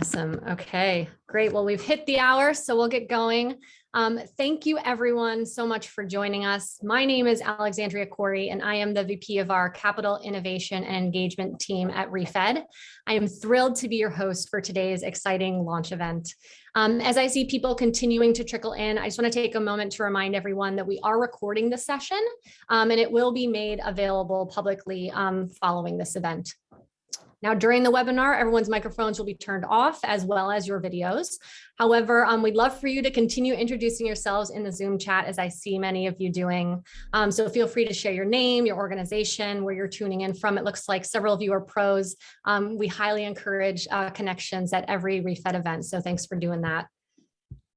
Awesome. Okay, great. Well, we've hit the hour, so we'll get going. Thank you everyone so much for joining us. My name is Alexandria Corey, and I am the VP of our Capital Innovation and Engagement team at ReFed. I am thrilled to be your host for today's exciting launch event. As I see people continuing to trickle in, I just want to take a moment to remind everyone that we are recording this session, and it will be made available publicly following this event. Now, during the webinar, everyone's microphones will be turned off as well as your videos. However, we'd love for you to continue introducing yourselves in the Zoom chat as I see many of you doing. So feel free to share your name, your organization, where you're tuning in from. It looks like several of you are pros. We highly encourage connections at every ReFed event. So thanks for doing that.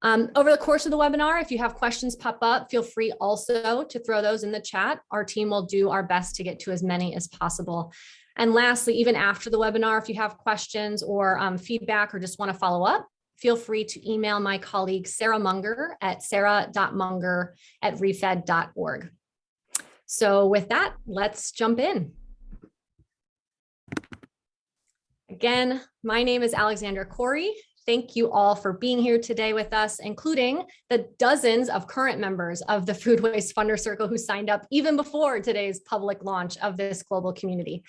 Over the course of the webinar, if you have questions pop up, feel free also to throw those in the chat. Our team will do our best to get to as many as possible. And lastly, even after the webinar, if you have questions or feedback or just want to follow up, feel free to email my colleague, Sarah Munger at sarah.munger@refed.org. So with that, let's jump in. Again, my name is Alexandra Corey. Thank you all for being here today with us, including the dozens of current members of the Food Waste Funder Circle who signed up even before today's public launch of this global community.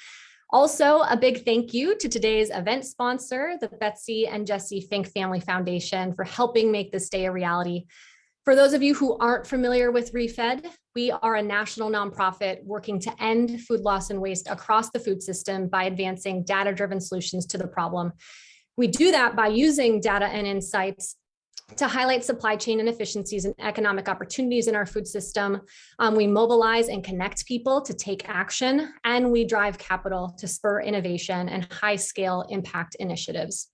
Also, a big thank you to today's event sponsor, the Betsy and Jesse Fink Family Foundation, for helping make this day a reality. For those of you who aren't familiar with ReFed, we are a national nonprofit working to end food loss and waste across the food system by advancing data-driven solutions to the problem. We do that by using data and insights to highlight supply chain inefficiencies and economic opportunities in our food system. We mobilize and connect people to take action, and we drive capital to spur innovation and high-scale impact initiatives.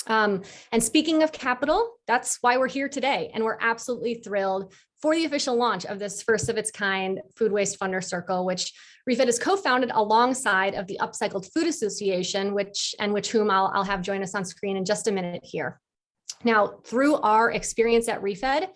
And speaking of capital, that's why we're here today, and we're absolutely thrilled for the official launch of this first of its kind Food Waste Funder Circle, which ReFed is co-founded alongside of the Upcycled Food Association, whom I'll have join us on screen in just a minute here. Now, through our experience at ReFed,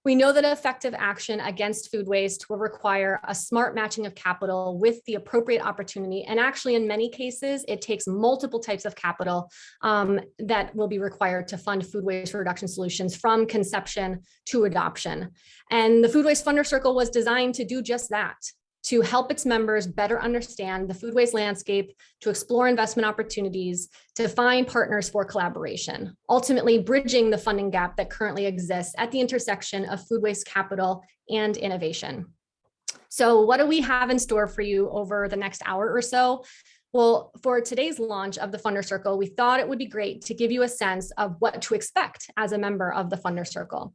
we know that effective action against food waste will require a smart matching of capital with the appropriate opportunity. And actually, in many cases, it takes multiple types of capital that will be required to fund food waste reduction solutions from conception to adoption. And the Food Waste Funder Circle was designed to do just that, to help its members better understand the food waste landscape, to explore investment opportunities, to find partners for collaboration, ultimately bridging the funding gap that currently exists at the intersection of food waste capital and innovation. So what do we have in store for you over the next hour or so? Well, for today's launch of the Funder Circle, we thought it would be great to give you a sense of what to expect as a member of the Funder Circle.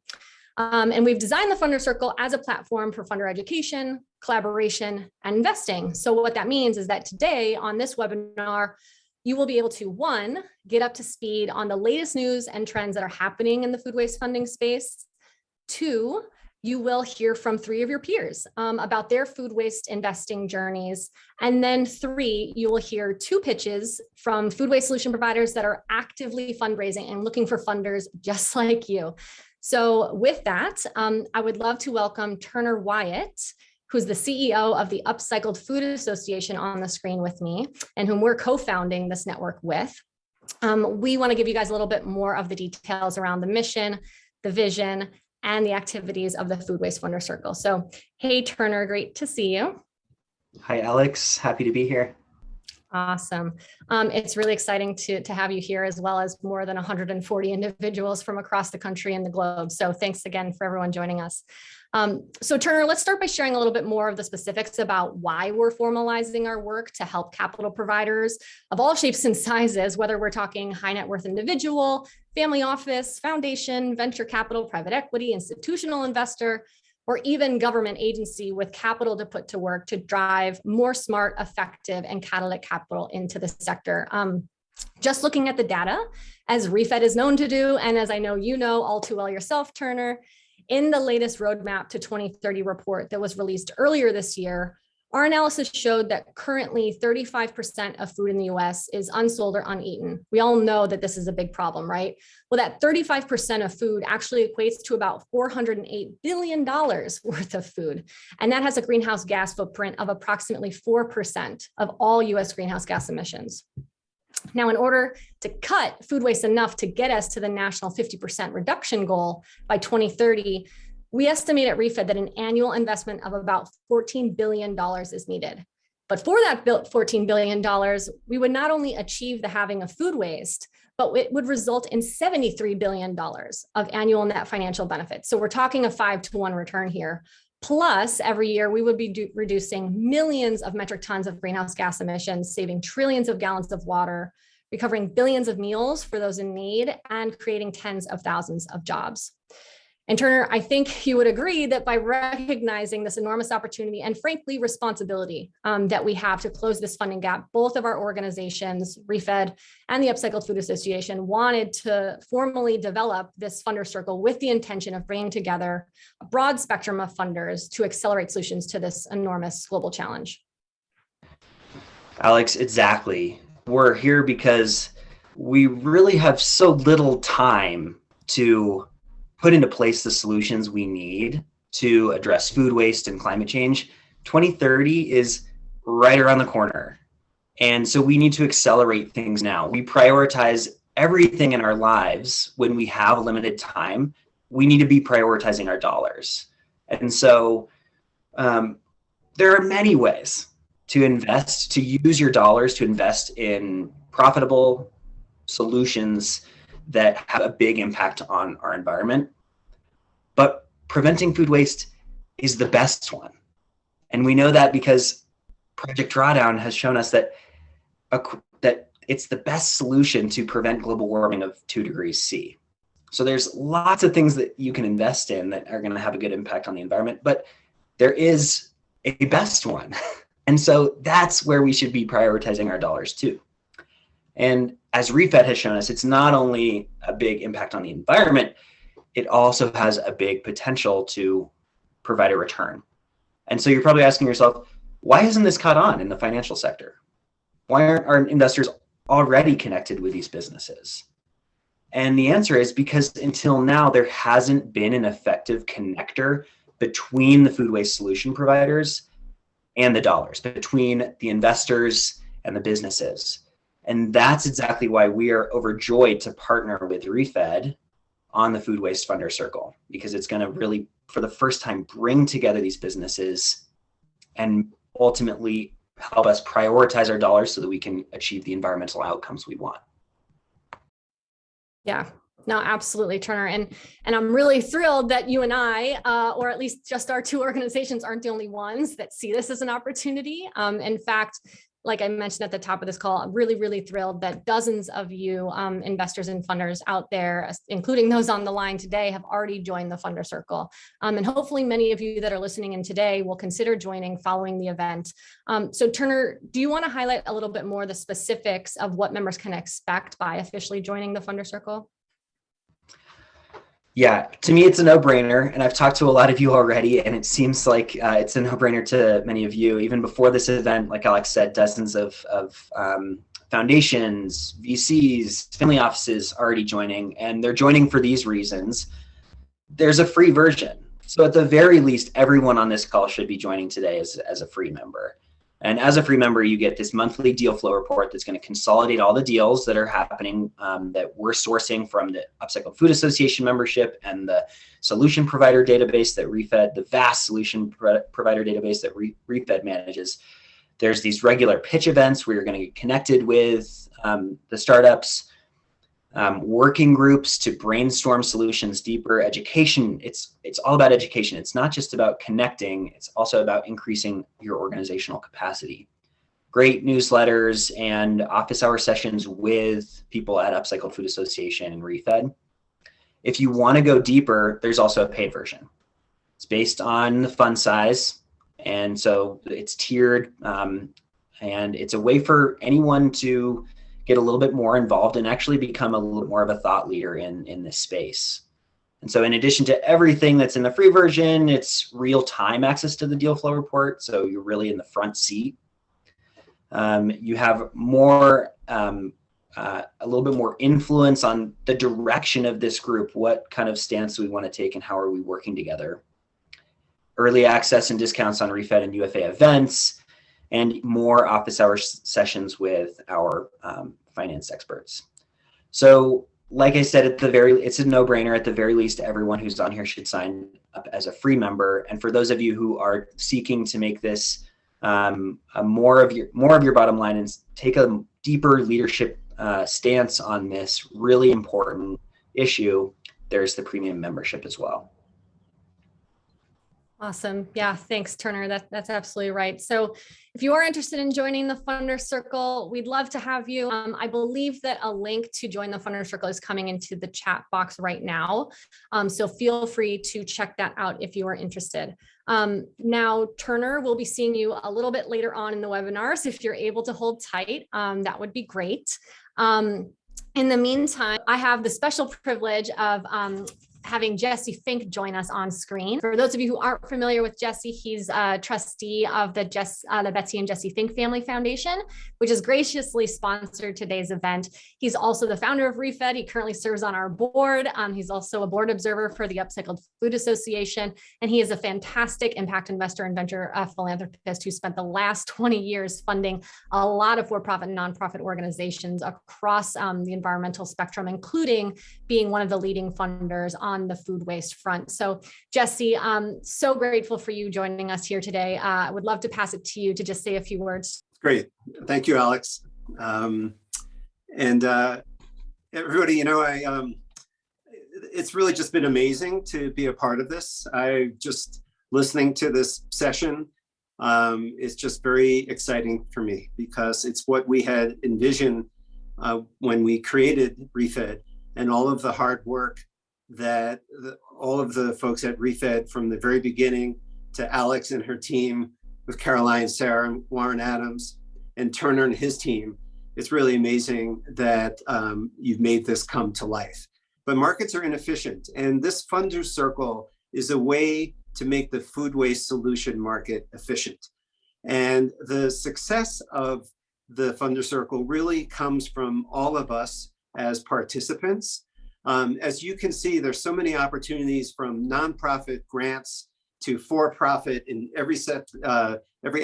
And we've designed the Funder Circle as a platform for funder education, collaboration, and investing. So what that means is that today on this webinar, you will be able to, one, get up to speed on the latest news and trends that are happening in the food waste funding space. Two, you will hear from three of your peers about their food waste investing journeys. And then three, you will hear two pitches from food waste solution providers that are actively fundraising and looking for funders just like you. So with that, I would love to welcome Turner Wyatt, who's the CEO of the Upcycled Food Association on the screen with me, and whom we're co-founding this network with. We want to give you guys a little bit more of the details around the mission, the vision, and the activities of the Food Waste Funder Circle. So, hey, Turner, great to see you. Hi, Alex. Happy to be here. Awesome. It's really exciting to have you here, as well as more than 140 individuals from across the country and the globe. So thanks again for everyone joining us. So Turner, let's start by sharing a little bit more of the specifics about why we're formalizing our work to help capital providers of all shapes and sizes, whether we're talking high net worth individual, family office, foundation, venture capital, private equity, institutional investor, or even government agency with capital to put to work to drive more smart, effective, and catalytic capital into the sector. Just looking at the data, as ReFed is known to do, and as I know you know all too well yourself, Turner, in the latest Roadmap to 2030 report that was released earlier this year, our analysis showed that currently 35% of food in the US is unsold or uneaten. We all know that this is a big problem, right? Well, that 35% of food actually equates to about $408 billion worth of food. And that has a greenhouse gas footprint of approximately 4% of all US greenhouse gas emissions. Now, in order to cut food waste enough to get us to the national 50% reduction goal by 2030, we estimate at ReFed that an annual investment of about $14 billion is needed. But for that $14 billion, we would not only achieve the halving of food waste, but it would result in $73 billion of annual net financial benefits. So we're talking a 5-to-1 return here. Plus, every year we would be reducing millions of metric tons of greenhouse gas emissions, saving trillions of gallons of water, recovering billions of meals for those in need, and creating tens of thousands of jobs. And Turner, I think you would agree that by recognizing this enormous opportunity and frankly responsibility that we have to close this funding gap, both of our organizations, ReFed and the Upcycled Food Association, wanted to formally develop this funder circle with the intention of bringing together a broad spectrum of funders to accelerate solutions to this enormous global challenge. Alex, exactly. We're here because we really have so little time to put into place the solutions we need to address food waste and climate change. 2030 is right around the corner. And so we need to accelerate things now. We prioritize everything in our lives when we have limited time. We need to be prioritizing our dollars. And so there are many ways to invest, to use your dollars to invest in profitable solutions that have a big impact on our environment. But preventing food waste is the best one. And we know that because Project Drawdown has shown us that it's the best solution to prevent global warming of 2 degrees C. So there's lots of things that you can invest in that are going to have a good impact on the environment, but there is a best one. And so that's where we should be prioritizing our dollars too. And as ReFed has shown us, it's not only a big impact on the environment, it also has a big potential to provide a return. And so you're probably asking yourself, why hasn't this caught on in the financial sector? Why aren't our investors already connected with these businesses? And the answer is because until now, there hasn't been an effective connector between the food waste solution providers and the dollars, between the investors and the businesses. And that's exactly why we are overjoyed to partner with ReFed on the Food Waste Funder Circle, because it's going to really, for the first time, bring together these businesses and ultimately help us prioritize our dollars so that we can achieve the environmental outcomes we want. Yeah, no, absolutely, Turner. And I'm really thrilled that you and I, or at least just our two organizations, aren't the only ones that see this as an opportunity. In fact, like I mentioned at the top of this call, I'm really, really thrilled that dozens of you investors and funders out there, including those on the line today, have already joined the Funder Circle. And hopefully many of you that are listening in today will consider joining following the event. So Turner, do you want to highlight a little bit more the specifics of what members can expect by officially joining the Funder Circle? Yeah, to me, it's a no-brainer, and I've talked to a lot of you already, and it seems like it's a no-brainer to many of you. Even before this event, like Alex said, dozens of foundations, VCs, family offices already joining, and they're joining for these reasons. There's a free version. So at the very least, everyone on this call should be joining today as a free member. And as a free member, you get this monthly deal flow report that's going to consolidate all the deals that are happening that we're sourcing from the Upcycled Food Association membership and the solution provider database that ReFed, the vast solution provider database that ReFed manages. There's these regular pitch events where you're going to get connected with the startups, working groups to brainstorm solutions deeper, education. It's all about education. It's not just about connecting. It's also about increasing your organizational capacity. Great newsletters and office hour sessions with people at Upcycled Food Association and ReFed. If you want to go deeper, there's also a paid version. It's based on the fund size. And so it's tiered, and it's a way for anyone to get a little bit more involved and actually become a little more of a thought leader in this space. And so in addition to everything that's in the free version, it's real-time access to the deal flow report. So you're really in the front seat. You have more, a little bit more influence on the direction of this group, what kind of stance we want to take and how are we working together. Early access and discounts on ReFed and UFA events, and more office hour sessions with our finance experts. So like I said, it's a no-brainer. At the very least, everyone who's on here should sign up as a free member. And for those of you who are seeking to make this more of your bottom line and take a deeper leadership stance on this really important issue, there's the premium membership as well. Awesome. Yeah, thanks, Turner. That's absolutely right. So if you are interested in joining the Funder Circle, we'd love to have you. I believe that a link to join the Funder Circle is coming into the chat box right now. So feel free to check that out if you are interested. Now, Turner, we'll be seeing you a little bit later on in the webinar. So if you're able to hold tight, that would be great. In the meantime, I have the special privilege of having Jesse Fink join us on screen. For those of you who aren't familiar with Jesse, he's a trustee of the Betsy and Jesse Fink Family Foundation, which has graciously sponsored today's event. He's also the founder of ReFed. He currently serves on our board. He's also a board observer for the Upcycled Food Association, and he is a fantastic impact investor and venture philanthropist who spent the last 20 years funding a lot of for-profit and nonprofit organizations across the environmental spectrum, including being one of the leading funders on the food waste front. So Jesse, I'm so grateful for you joining us here today. I would love to pass it to you to just say a few words. Great. Thank you, Alex. Everybody, it's really just been amazing to be a part of this. Listening to this session is just very exciting for me because it's what we had envisioned when we created ReFed, and all of the hard work that all of the folks at ReFed from the very beginning to Alex and her team with Caroline, Sarah, and Warren Adams, and Turner and his team. It's really amazing that you've made this come to life. But markets are inefficient, and this Funder Circle is a way to make the food waste solution market efficient. And the success of the Funder Circle really comes from all of us as participants. As you can see, there's so many opportunities from nonprofit grants to for-profit in every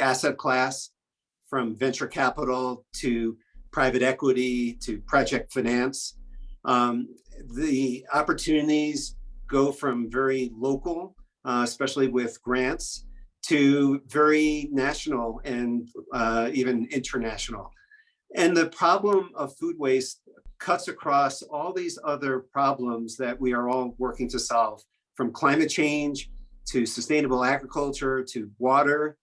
asset class, from venture capital to private equity to project finance. The opportunities go from very local, especially with grants, to very national and even international. And the problem of food waste cuts across all these other problems that we are all working to solve, from climate change to sustainable agriculture to water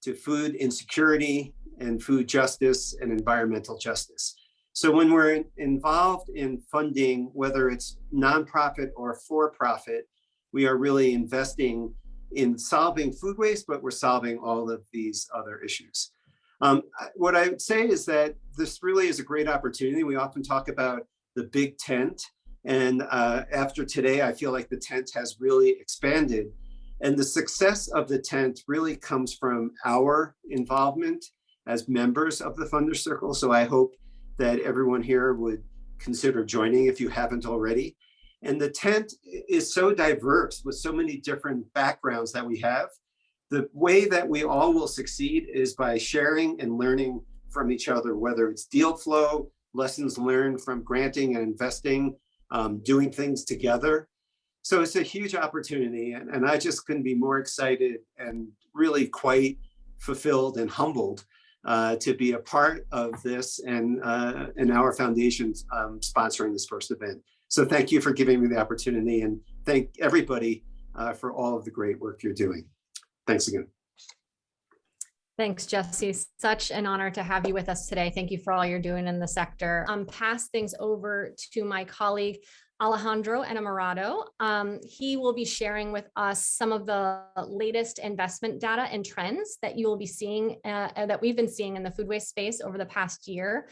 to food insecurity and food justice and environmental justice. So when we're involved in funding, whether it's nonprofit or for-profit, we are really investing in solving food waste, but we're solving all of these other issues. What I would say is that this really is a great opportunity. We often talk about the big tent, and after today, I feel like the tent has really expanded. And the success of the tent really comes from our involvement as members of the Funder Circle. So I hope that everyone here would consider joining if you haven't already. And the tent is so diverse with so many different backgrounds that we have. The way that we all will succeed is by sharing and learning from each other, whether it's deal flow, lessons learned from granting and investing, doing things together. So it's a huge opportunity, and I just couldn't be more excited and really quite fulfilled and humbled to be a part of this and our foundation's sponsoring this first event. So thank you for giving me the opportunity, and thank everybody for all of the great work you're doing. Thanks again. Thanks, Jesse. Such an honor to have you with us today. Thank you for all you're doing in the sector. Pass things over to my colleague, Alejandro Enamorado. He will be sharing with us some of the latest investment data and trends that you will be seeing, that we've been seeing in the food waste space over the past year.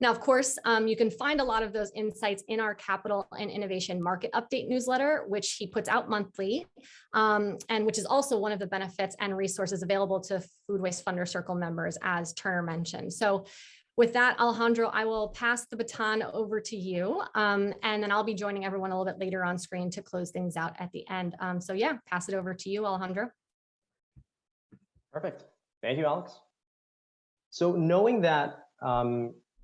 Now, of course, you can find a lot of those insights in our Capital and Innovation Market Update newsletter, which he puts out monthly, and which is also one of the benefits and resources available to Food Waste Funder Circle members, as Turner mentioned. So with that, Alejandro, I will pass the baton over to you, and then I'll be joining everyone a little bit later on screen to close things out at the end. So yeah, pass it over to you, Alejandro. Perfect. Thank you, Alex. So knowing that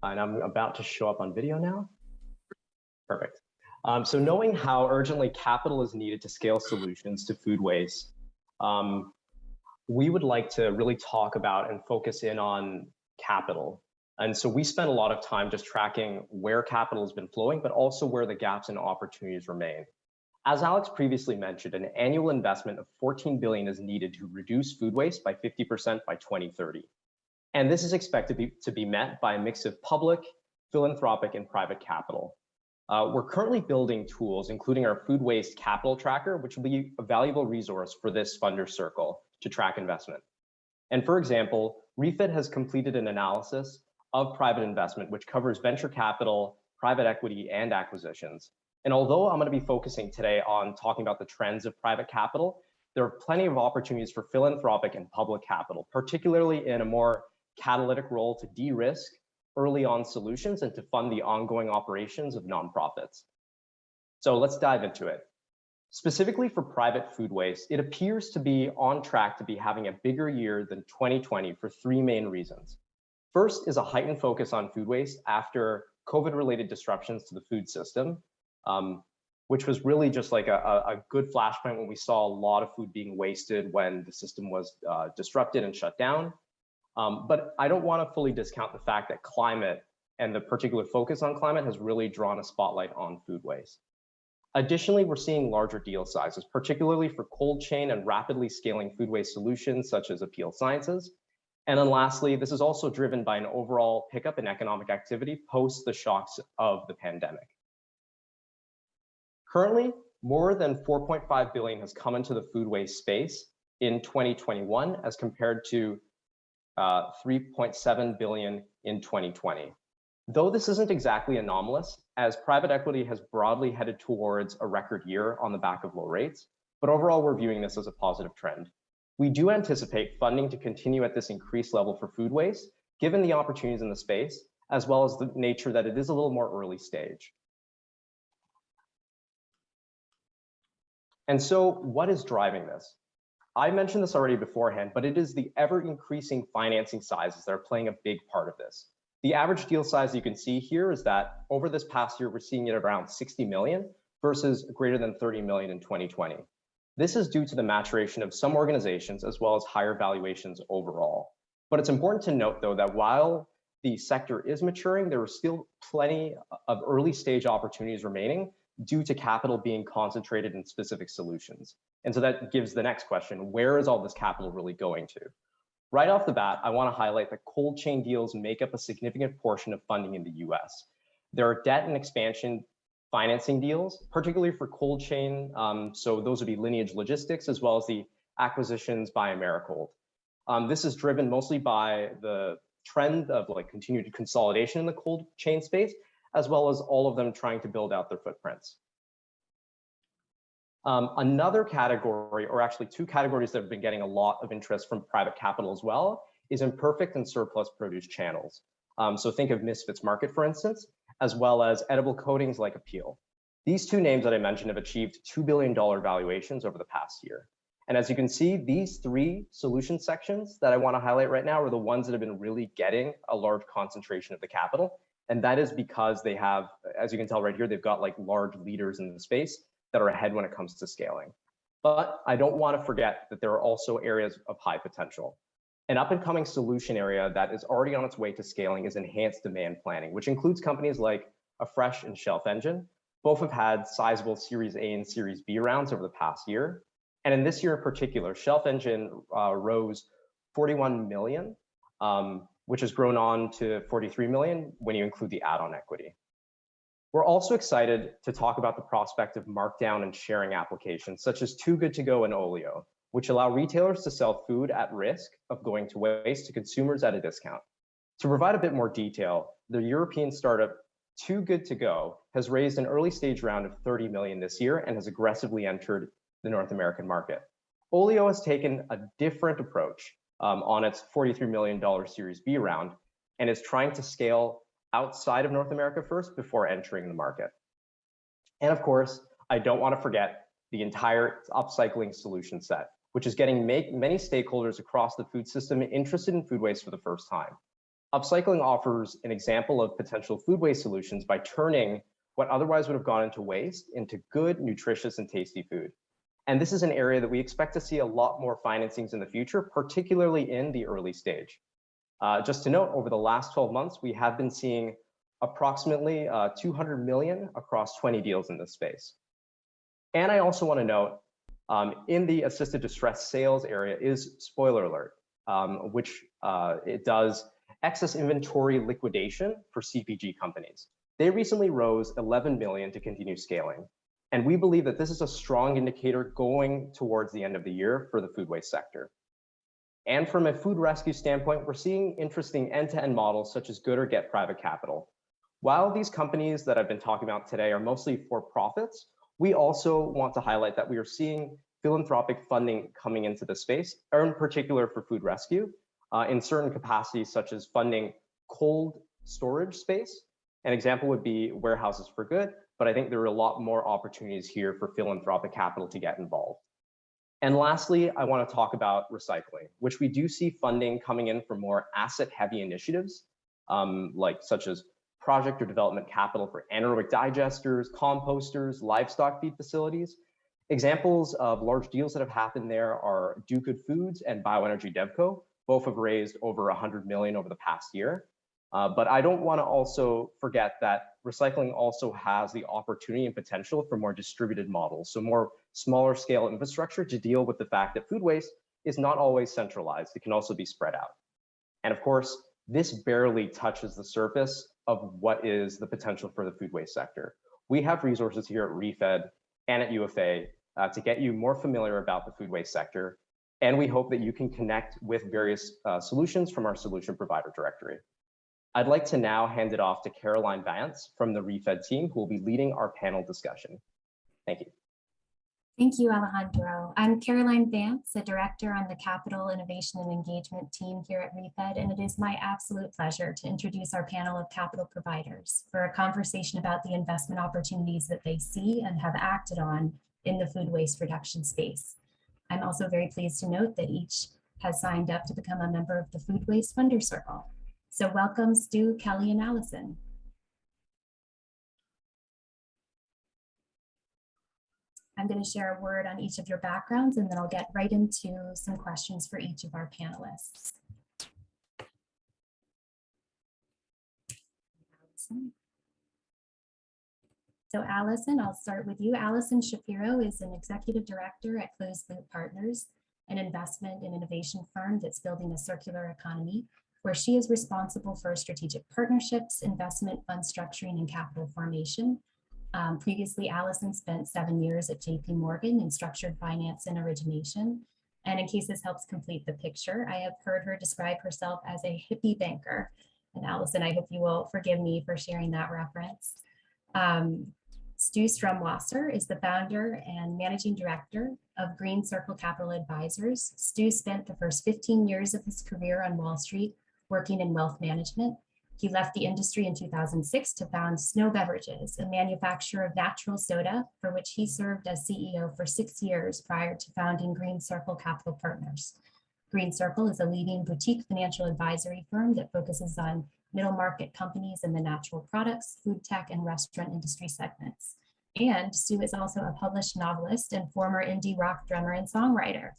And I'm about to show up on video now. Perfect. So knowing how urgently capital is needed to scale solutions to food waste, we would like to really talk about and focus in on capital. And so we spent a lot of time just tracking where capital has been flowing, but also where the gaps and opportunities remain. As Alex previously mentioned, an annual investment of $14 billion is needed to reduce food waste by 50% by 2030. And this is expected to be met by a mix of public, philanthropic, and private capital. We're currently building tools, including our food waste capital tracker, which will be a valuable resource for this funder circle to track investment. And for example, Refit has completed an analysis of private investment, which covers venture capital, private equity, and acquisitions. And although I'm going to be focusing today on talking about the trends of private capital, there are plenty of opportunities for philanthropic and public capital, particularly in a more catalytic role to de-risk early on solutions and to fund the ongoing operations of nonprofits. So let's dive into it. Specifically for private food waste, it appears to be on track to be having a bigger year than 2020 for three main reasons. First is a heightened focus on food waste after COVID-related disruptions to the food system, which was really just like a good flashpoint when we saw a lot of food being wasted when the system was disrupted and shut down. But I don't want to fully discount the fact that climate and the particular focus on climate has really drawn a spotlight on food waste. Additionally, we're seeing larger deal sizes, particularly for cold chain and rapidly scaling food waste solutions such as Appeal Sciences. And then lastly, this is also driven by an overall pickup in economic activity post the shocks of the pandemic. Currently, more than 4.5 billion has come into the food waste space in 2021 as compared to 3.7 billion in 2020. Though this isn't exactly anomalous, as private equity has broadly headed towards a record year on the back of low rates, but overall we're viewing this as a positive trend. We do anticipate funding to continue at this increased level for food waste, given the opportunities in the space, as well as the nature that it is a little more early stage. And so what is driving this? I mentioned this already beforehand, but it is the ever-increasing financing sizes that are playing a big part of this. The average deal size you can see here is that over this past year, we're seeing it around 60 million versus greater than 30 million in 2020. This is due to the maturation of some organizations as well as higher valuations overall. But it's important to note, though, that while the sector is maturing, there are still plenty of early stage opportunities remaining due to capital being concentrated in specific solutions. And so that gives the next question, where is all this capital really going to? Right off the bat, I want to highlight that cold chain deals make up a significant portion of funding in the US. There are debt and expansion financing deals, particularly for cold chain. So those would be Lineage Logistics, as well as the acquisitions by Americold. This is driven mostly by the trend of like continued consolidation in the cold chain space, as well as all of them trying to build out their footprints. Another category, or actually two categories that have been getting a lot of interest from private capital as well, is imperfect and surplus produce channels. So think of Misfits Market, for instance, as well as edible coatings like Appeal. These two names that I mentioned have achieved $2 billion valuations over the past year. And as you can see, these three solution sections that I want to highlight right now are the ones that have been really getting a large concentration of the capital. And that is because they have, as you can tell right here, they've got like large leaders in the space that are ahead when it comes to scaling. But I don't want to forget that there are also areas of high potential. An up and coming solution area that is already on its way to scaling is enhanced demand planning, which includes companies like Afresh and Shelf Engine. Both have had sizable Series A and Series B rounds over the past year. And in this year in particular, Shelf Engine rose 41 million, which has grown on to 43 million when you include the add-on equity. We're also excited to talk about the prospect of markdown and sharing applications such as Too Good To Go and Olio, which allow retailers to sell food at risk of going to waste to consumers at a discount. To provide a bit more detail, the European startup Too Good To Go has raised an early stage round of 30 million this year and has aggressively entered the North American market. Olio has taken a different approach on its $43 million Series B round and is trying to scale outside of North America first before entering the market. And of course, I don't want to forget the entire upcycling solution set, which is getting many stakeholders across the food system interested in food waste for the first time. Upcycling offers an example of potential food waste solutions by turning what otherwise would have gone into waste into good, nutritious, and tasty food. And this is an area that we expect to see a lot more financings in the future, particularly in the early stage. Just to note, over the last 12 months, we have been seeing approximately 200 million across 20 deals in this space. And I also want to note, in the assisted distress sales area is, spoiler alert, which it does excess inventory liquidation for CPG companies. They recently rose 11 million to continue scaling. And we believe that this is a strong indicator going towards the end of the year for the food waste sector. And from a food rescue standpoint, we're seeing interesting end-to-end models such as good or get private capital. While these companies that I've been talking about today are mostly for profits, we also want to highlight that we are seeing philanthropic funding coming into the space, or in particular for food rescue, in certain capacities such as funding cold storage space. An example would be warehouses for good, but I think there are a lot more opportunities here for philanthropic capital to get involved. And lastly, I want to talk about recycling, which we do see funding coming in for more asset-heavy initiatives, such as project or development capital for anaerobic digesters, composters, livestock feed facilities. Examples of large deals that have happened there are Do Good Foods and Bioenergy Devco. Both have raised over 100 million over the past year. But I don't want to also forget that recycling also has the opportunity and potential for more distributed models, so more smaller scale infrastructure to deal with the fact that food waste is not always centralized. It can also be spread out. And of course, this barely touches the surface of what is the potential for the food waste sector. We have resources here at ReFed and at UFA to get you more familiar about the food waste sector. And we hope that you can connect with various solutions from our solution provider directory. I'd like to now hand it off to Caroline Vance from the ReFed team, who will be leading our panel discussion. Thank you. Thank you, Alejandro. I'm Caroline Vance, a director on the Capital Innovation and Engagement team here at ReFed, and it is my absolute pleasure to introduce our panel of capital providers for a conversation about the investment opportunities that they see and have acted on in the food waste reduction space. I'm also very pleased to note that each has signed up to become a member of the Food Waste Funder Circle. So welcome, Stu, Kelly, and Allison. I'm going to share a word on each of your backgrounds, and then I'll get right into some questions for each of our panelists. So Allison, I'll start with you. Allison Shapiro is an executive director at Closed Loop Partners, an investment and innovation firm that's building a circular economy, where she is responsible for strategic partnerships, investment, fund structuring, and capital formation. Previously, Allison spent 7 years at JP Morgan in structured finance and origination. And in case this helps complete the picture, I have heard her describe herself as a hippie banker. And Allison, I hope you will forgive me for sharing that reference. Stu Strumwasser is the founder and managing director of Green Circle Capital Advisors. Stu spent the first 15 years of his career on Wall Street working in wealth management. He left the industry in 2006 to found Snow Beverages, a manufacturer of natural soda, for which he served as CEO for 6 years prior to founding Green Circle Capital Partners. Green Circle is a leading boutique financial advisory firm that focuses on middle market companies in the natural products, food tech, and restaurant industry segments. And Stu is also a published novelist and former indie rock drummer and songwriter.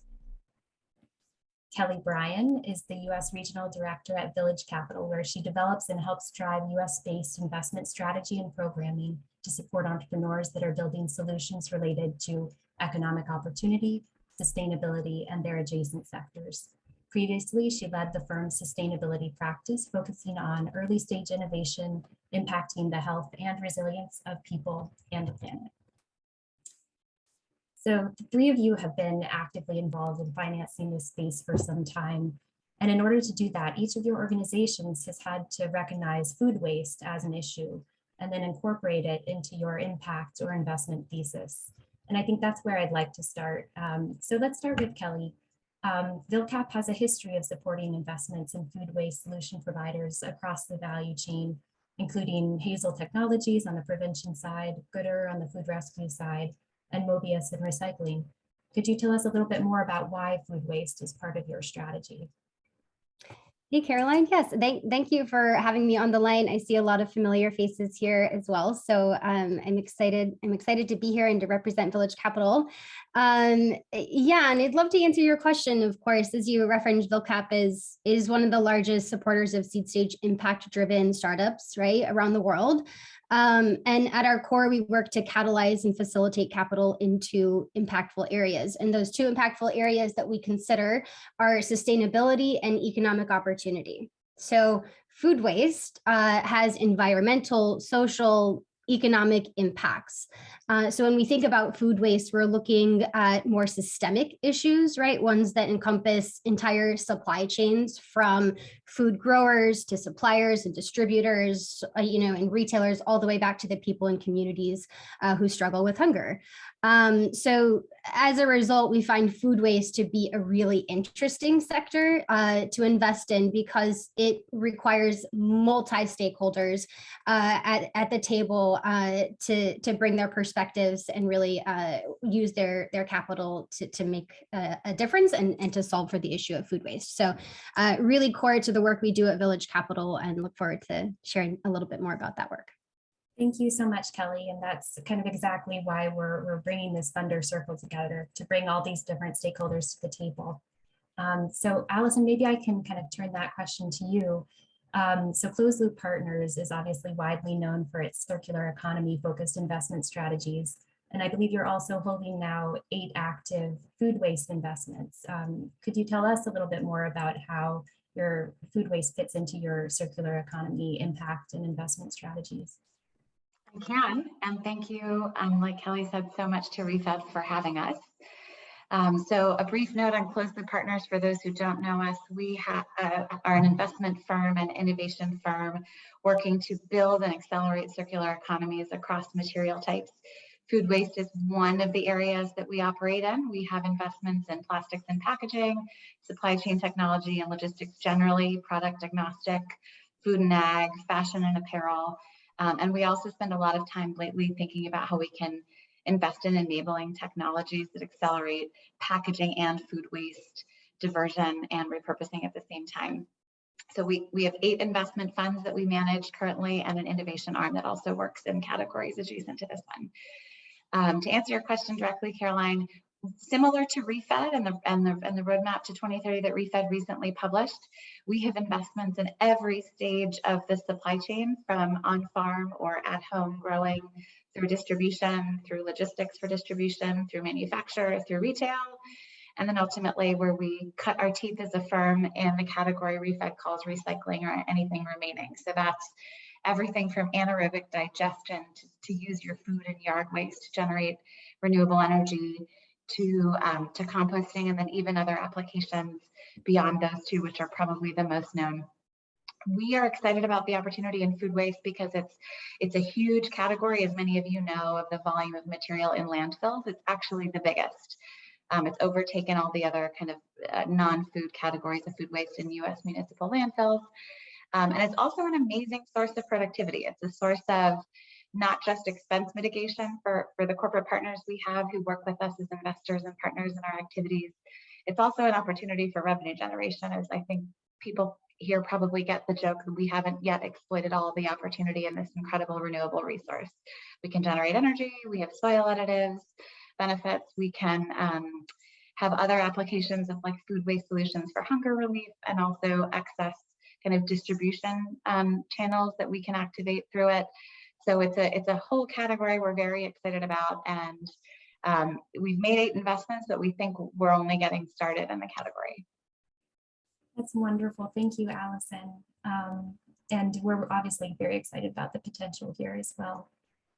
Kelly Bryan is the U.S. Regional Director at Village Capital, where she develops and helps drive U.S.-based investment strategy and programming to support entrepreneurs that are building solutions related to economic opportunity, sustainability, and their adjacent sectors. Previously, she led the firm's sustainability practice, focusing on early-stage innovation, impacting the health and resilience of people and the planet. So the three of you have been actively involved in financing this space for some time. And in order to do that, each of your organizations has had to recognize food waste as an issue and then incorporate it into your impact or investment thesis. And I think that's where I'd like to start. So let's start with Kelly. VilCap has a history of supporting investments in food waste solution providers across the value chain, including Hazel Technologies on the prevention side, Gooder on the food rescue side, and Mobius in recycling. Could you tell us a little bit more about why food waste is part of your strategy? Hey, Caroline. Yes, thank you for having me on the line. I see a lot of familiar faces here as well. So I'm excited to be here and to represent Village Capital. Yeah, and I'd love to answer your question. Of course, as you referenced, VilCap is one of the largest supporters of seed stage impact-driven startups, right, around the world. And at our core, we work to catalyze and facilitate capital into impactful areas. And those two impactful areas that we consider are sustainability and economic opportunity. So food waste has environmental, social, economic impacts. So when we think about food waste, we're looking at more systemic issues, right? Ones that encompass entire supply chains from food growers to suppliers and distributors, and retailers, all the way back to the people in communities who struggle with hunger. So as a result, we find food waste to be a really interesting sector to invest in because it requires multi-stakeholders at the table to bring their perspectives and really use their capital to make a difference and to solve for the issue of food waste. So really core to the work we do at Village Capital, and look forward to sharing a little bit more about that work. Thank you so much, Kelly. And that's kind of exactly why we're bringing this funder circle together, to bring all these different stakeholders to the table. So Allison, maybe I can kind of turn that question to you. So Closed Loop Partners is obviously widely known for its circular economy focused investment strategies. And I believe you're also holding now 8 active food waste investments. Could you tell us a little bit more about how your food waste fits into your circular economy impact and investment strategies? I can, and thank you, like Kelly said, so much to ReFed for having us. So a brief note on Closed Loop Partners for those who don't know us. We are an investment firm and innovation firm working to build and accelerate circular economies across material types. Food waste is one of the areas that we operate in. We have investments in plastics and packaging, supply chain technology and logistics generally, product agnostic, food and ag, fashion and apparel. And we also spend a lot of time lately thinking about how we can invest in enabling technologies that accelerate packaging and food waste diversion and repurposing at the same time. So we have 8 investment funds that we manage currently, and an innovation arm that also works in categories adjacent to this one. To answer your question directly, Caroline, similar to ReFed and the roadmap to 2030 that ReFed recently published, we have investments in every stage of the supply chain, from on-farm or at-home growing, through distribution, through logistics for distribution, through manufacture, through retail, and then ultimately where we cut our teeth as a firm in the category ReFed calls recycling, or anything remaining. So that's everything from anaerobic digestion to use your food and yard waste to generate renewable energy, to composting, and then even other applications beyond those two, which are probably the most known. We are excited about the opportunity in food waste because it's a huge category, as many of you know, of the volume of material in landfills. It's actually the biggest. It's overtaken all the other kind of non-food categories of food waste in U.S. municipal landfills. And it's also an amazing source of productivity. It's a source of not just expense mitigation for the corporate partners we have who work with us as investors and partners in our activities. It's also an opportunity for revenue generation, as I think people here probably get the joke that we haven't yet exploited all of the opportunity in this incredible renewable resource. We can generate energy, we have soil additives, benefits, we can have other applications of like food waste solutions for hunger relief, and also excess kind of distribution channels that we can activate through it. So it's a whole category we're very excited about, and we've made 8 investments, but we think we're only getting started in the category. That's wonderful. Thank you, Allison. And we're obviously very excited about the potential here as well.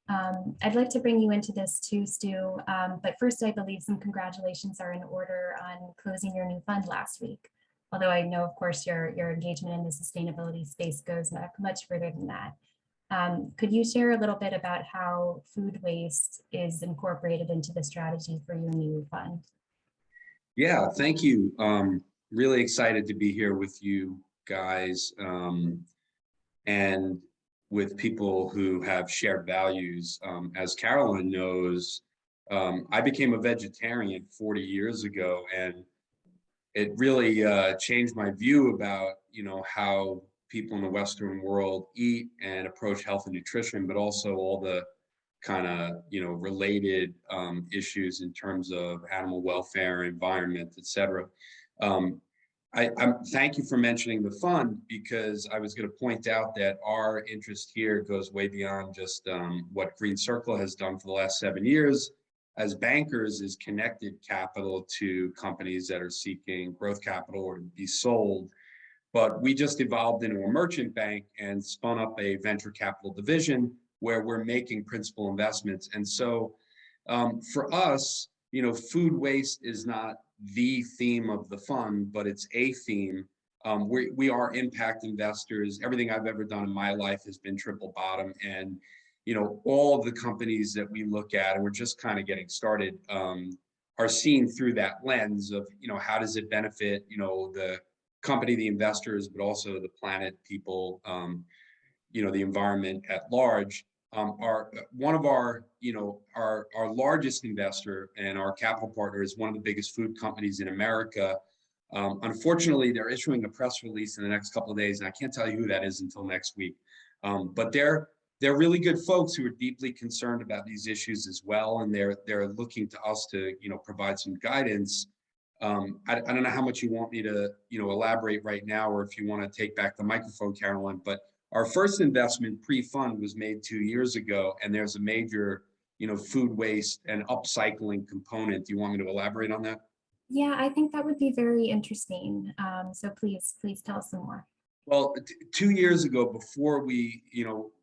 I'd like to bring you into this too, Stu. But first, I believe some congratulations are in order on closing your new fund last week. Although I know, of course, your engagement in the sustainability space goes much further than that. Could you share a little bit about how food waste is incorporated into the strategy for your new fund? Yeah, thank you. Really excited to be here with you guys and with people who have shared values. As Carolyn knows, I became a vegetarian 40 years ago, and it really changed my view about, how people in the Western world eat and approach health and nutrition, but also all the kind of, related issues in terms of animal welfare, environment, et cetera. I'm thank you for mentioning the fund, because I was going to point out that our interest here goes way beyond just what Green Circle has done for the last 7 years as bankers, is connected capital to companies that are seeking growth capital or to be sold. But we just evolved into a merchant bank and spun up a venture capital division where we're making principal investments. And so for us, food waste is not the theme of the fund, but it's a theme. We are impact investors. Everything I've ever done in my life has been triple bottom. And, all of the companies that we look at, and we're just kind of getting started, are seen through that lens of, how does it benefit, the company, the investors, but also the planet, people, the environment at large. One of our largest investor and our capital partner is one of the biggest food companies in America. Unfortunately, they're issuing a press release in the next couple of days, and I can't tell you who that is until next week. But they're really good folks who are deeply concerned about these issues as well, and they're looking to us to provide some guidance. I don't know how much you want me to elaborate right now, or if you want to take back the microphone, Caroline, but our first investment pre-fund was made 2 years ago, and there's a major, food waste and upcycling component. Do you want me to elaborate on that? Yeah, I think that would be very interesting. So please tell us some more. Well, 2 years ago, before we,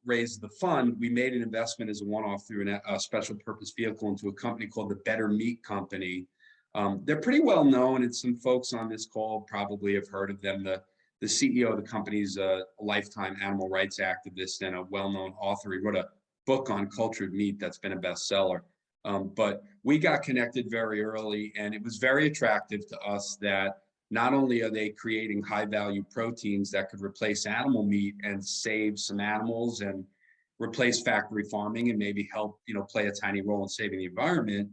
raised the fund, we made an investment as a one-off through a special purpose vehicle into a company called the Better Meat Company. They're pretty well known, and some folks on this call probably have heard of them. The CEO of the company is a lifetime animal rights activist and a well-known author. He wrote a book on cultured meat that's been a bestseller. But we got connected very early, and it was very attractive to us that not only are they creating high-value proteins that could replace animal meat and save some animals and replace factory farming and maybe help, play a tiny role in saving the environment,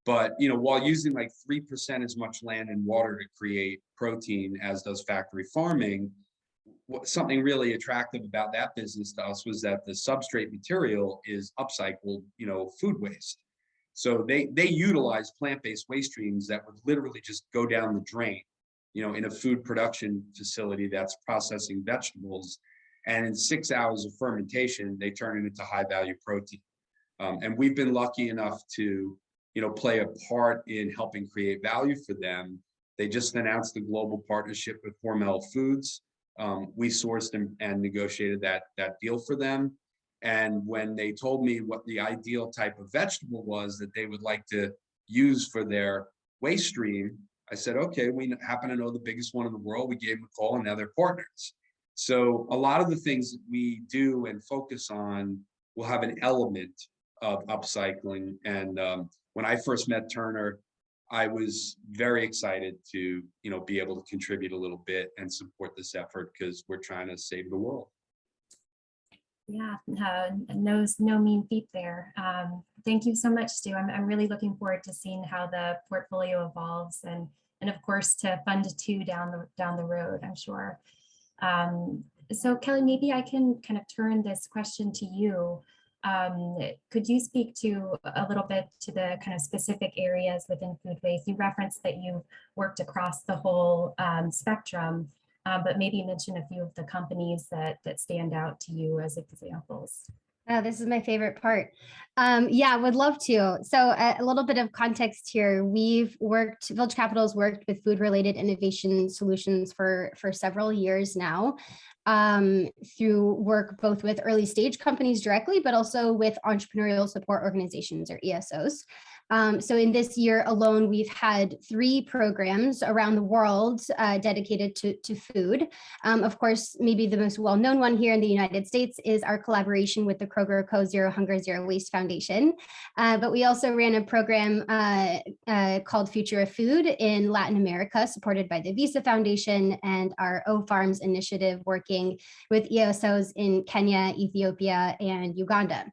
but, while using like 3% as much land and water to create protein as does factory farming, something really attractive about that business to us was that the substrate material is upcycled, food waste. So they utilize plant-based waste streams that would literally just go down the drain, in a food production facility that's processing vegetables. And in 6 hours of fermentation, they turn it into high-value protein. And we've been lucky enough to play a part in helping create value for them. They just announced a global partnership with Hormel Foods. We sourced and negotiated that deal for them. And when they told me what the ideal type of vegetable was that they would like to use for their waste stream, I said, okay, we happen to know the biggest one in the world. We gave them a call, and now they're partners. So a lot of the things that we do and focus on will have an element of upcycling. And when I first met Turner, I was very excited to, be able to contribute a little bit and support this effort, because we're trying to save the world. Yeah, no mean feat there. Thank you so much, Stu. I'm really looking forward to seeing how the portfolio evolves, and of course to Fund 2 down the road, I'm sure. So Kelly, maybe I can kind of turn this question to you. Could you speak to a little bit to the kind of specific areas within food waste? You referenced that you've worked across the whole spectrum, but maybe mention a few of the companies that stand out to you as examples. Oh, this is my favorite part. Yeah, would love to. So a little bit of context here. Village Capital's worked with food-related innovation solutions for several years now, through work both with early stage companies directly, but also with entrepreneurial support organizations, or ESOs. So in this year alone, we've had 3 programs around the world dedicated to food. Of course, maybe the most well-known one here in the United States is our collaboration with the Kroger Co. Zero Hunger, Zero Waste Foundation. But we also ran a program called Future of Food in Latin America, supported by the Visa Foundation, and our O Farms initiative working with ESOs in Kenya, Ethiopia, and Uganda.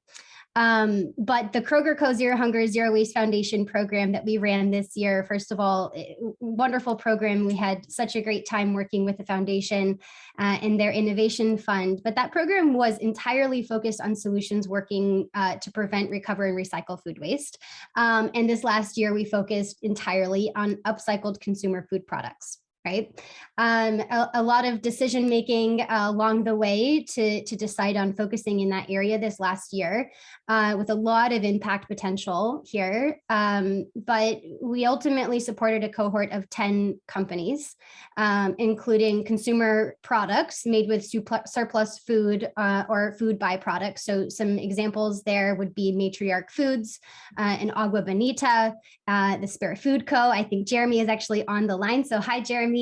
But the Kroger Co. Zero Hunger, Zero Waste Foundation program that we ran this year, first of all, wonderful program. We had such a great time working with the foundation and their innovation fund. But that program was entirely focused on solutions working to prevent, recover, and recycle food waste. And this last year, we focused entirely on upcycled consumer food products. Right. A lot of decision making along the way to decide on focusing in that area this last year with a lot of impact potential here. But we ultimately supported a cohort of 10 companies, including consumer products made with surplus food or food byproducts. So some examples there would be Matriarch Foods and Agua Bonita, the Spirit Food Co. I think Jeremy is actually on the line. So hi, Jeremy.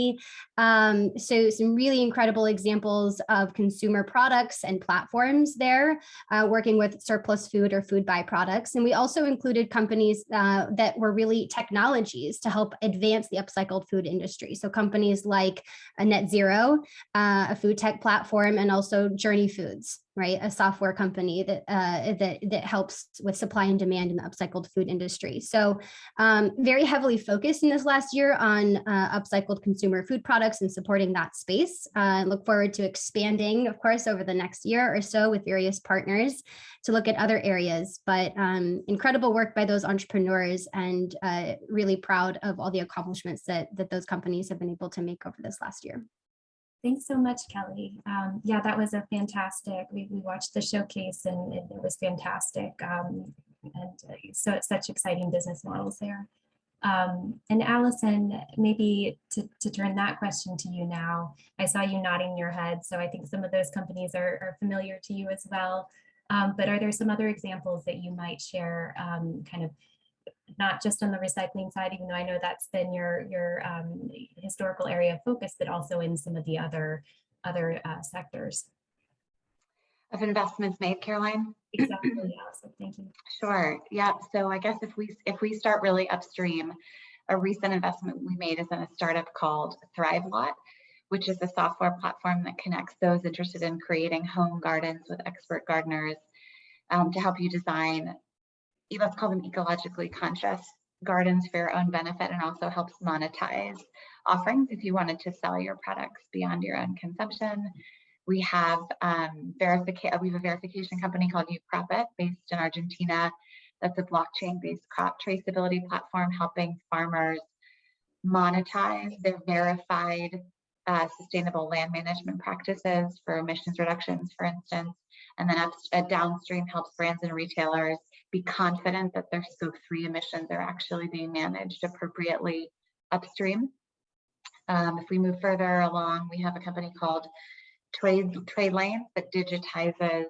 So some really incredible examples of consumer products and platforms there working with surplus food or food byproducts. And we also included companies that were really technologies to help advance the upcycled food industry. So companies like Net Zero, a food tech platform, and also Journey Foods, right? A software company that helps with supply and demand in the upcycled food industry. So very heavily focused in this last year on upcycled consumer food products and supporting that space. Look forward to expanding, of course, over the next year or so with various partners to look at other areas. But incredible work by those entrepreneurs, and really proud of all the accomplishments that those companies have been able to make over this last year. Thanks so much, Kelly. Yeah, that was a fantastic, we watched the showcase and it was fantastic. And so it's such exciting business models there. And Allison, maybe to turn that question to you now, I saw you nodding your head. So I think some of those companies are familiar to you as well. But are there some other examples that you might share, kind of not just on the recycling side, even though I know that's been your historical area of focus, but also in some of the other sectors of investments made, Caroline? Exactly, Allison. Thank you. Sure. Yeah. So I guess if we start really upstream, a recent investment we made is in a startup called ThriveLot, which is a software platform that connects those interested in creating home gardens with expert gardeners to help you design, let's call them ecologically conscious gardens for your own benefit, and also helps monetize offerings if you wanted to sell your products beyond your own consumption. We have a verification company called UCropIt based in Argentina. That's a blockchain-based crop traceability platform helping farmers monetize their verified sustainable land management practices for emissions reductions, for instance. And then downstream helps brands and retailers be confident that their Scope 3 emissions are actually being managed appropriately upstream. If we move further along, we have a company called Trade Lanes that digitizes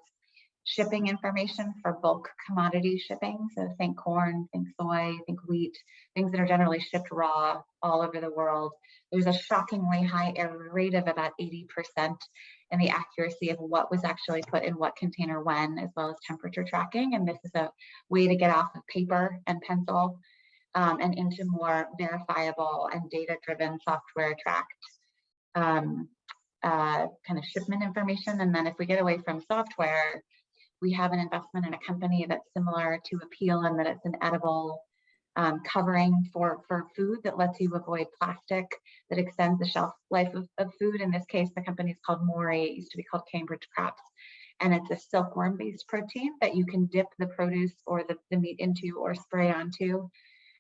shipping information for bulk commodity shipping. So think corn, think soy, think wheat, things that are generally shipped raw all over the world. There's a shockingly high error rate of about 80% in the accuracy of what was actually put in what container when, as well as temperature tracking. And this is a way to get off of paper and pencil and into more verifiable and data-driven software tracked kind of shipment information. And then if we get away from software, we have an investment in a company that's similar to Appeal in that it's an edible covering for food that lets you avoid plastic, that extends the shelf life of food. In this case, the company is called Mori. It used to be called Cambridge Crops. And it's a silkworm-based protein that you can dip the produce or the meat into or spray onto,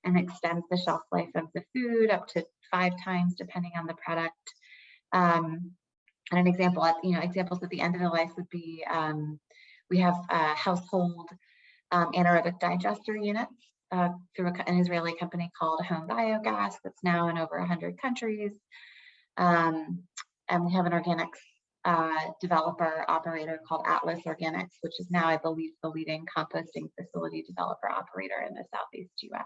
and extends the shelf life of the food up to 5 times, depending on the product. And an example, examples at the end of the life would be, we have household anaerobic digester units through an Israeli company called Home Biogas that's now in over 100 countries. And we have an organics developer operator called Atlas Organics, which is now, I believe, the leading composting facility developer operator in the Southeast US.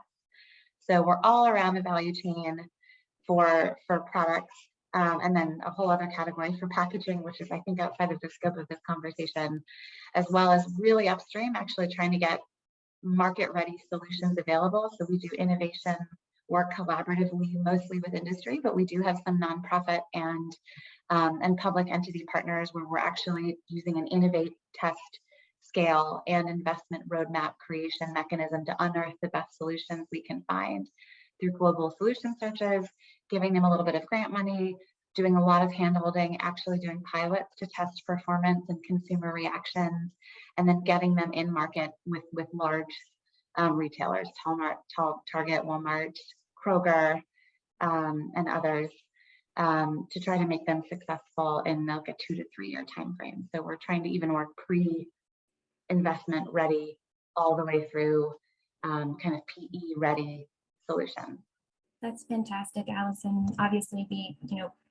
So we're all around the value chain for products. And then a whole other category for packaging, which is, I think, outside of the scope of this conversation, as well as really upstream, actually trying to get market-ready solutions available. So we do innovation work collaboratively, mostly with industry, but we do have some nonprofit and public entity partners where we're actually using an innovate, test, scale and investment roadmap creation mechanism to unearth the best solutions we can find through global solution searches, giving them a little bit of grant money, doing a lot of handholding, actually doing pilots to test performance and consumer reactions, and then getting them in market with large retailers, Target, Walmart, Kroger, and others, to try to make them successful in like a 2 to 3 year time frame. So we're trying to even work pre-investment ready all the way through kind of PE ready solutions. That's fantastic, Allison. Obviously,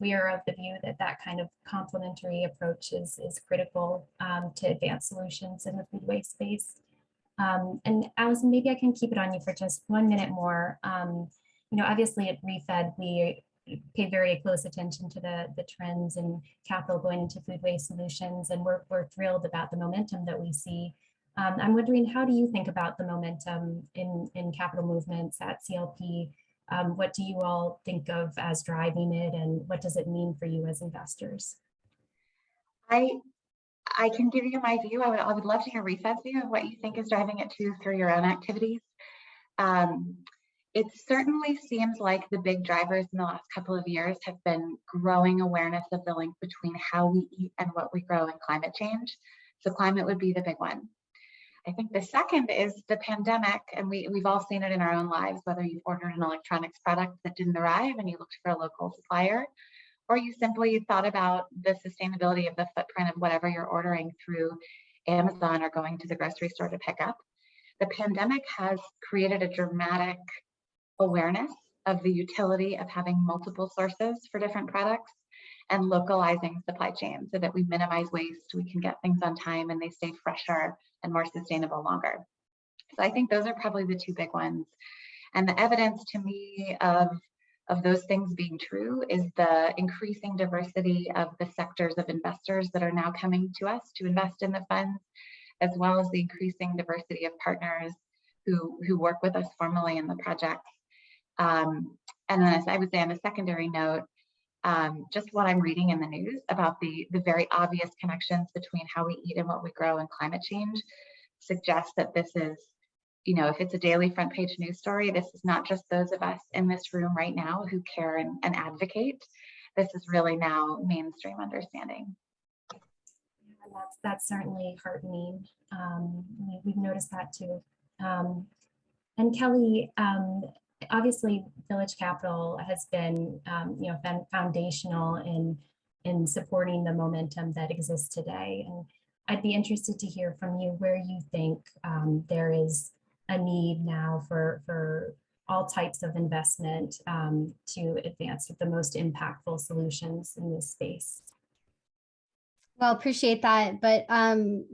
we are of the view that that kind of complementary approach is critical to advance solutions in the food waste space. And Allison, maybe I can keep it on you for just 1 minute more. Obviously at ReFed, we pay very close attention to the trends and capital going into food waste solutions, and we're thrilled about the momentum that we see. I'm wondering, how do you think about the momentum in capital movements at CLP? What do you all think of as driving it, and what does it mean for you as investors? I can give you my view. I would love to hear ReFed's view of what you think is driving it too through your own activities. It certainly seems like the big drivers in the last couple of years have been growing awareness of the link between how we eat and what we grow and climate change. So climate would be the big one. I think the second is the pandemic, and we've all seen it in our own lives, whether you've ordered an electronics product that didn't arrive and you looked for a local supplier, or you simply thought about the sustainability of the footprint of whatever you're ordering through Amazon or going to the grocery store to pick up. The pandemic has created a dramatic awareness of the utility of having multiple sources for different products and localizing supply chains so that we minimize waste, we can get things on time, and they stay fresher and more sustainable longer. So I think those are probably the two big ones. And the evidence to me of those things being true is the increasing diversity of the sectors of investors that are now coming to us to invest in the funds, as well as the increasing diversity of partners who work with us formally in the project. And then, as I would say on a secondary note, just what I'm reading in the news about the very obvious connections between how we eat and what we grow and climate change suggests that this is, if it's a daily front page news story, this is not just those of us in this room right now who care and advocate. This is really now mainstream understanding. Yeah, that's certainly heartening. We've noticed that too. And Kelly, obviously, Village Capital has been, foundational in supporting the momentum that exists today. And I'd be interested to hear from you where you think there is a need now for all types of investment to advance the most impactful solutions in this space. Well, appreciate that. But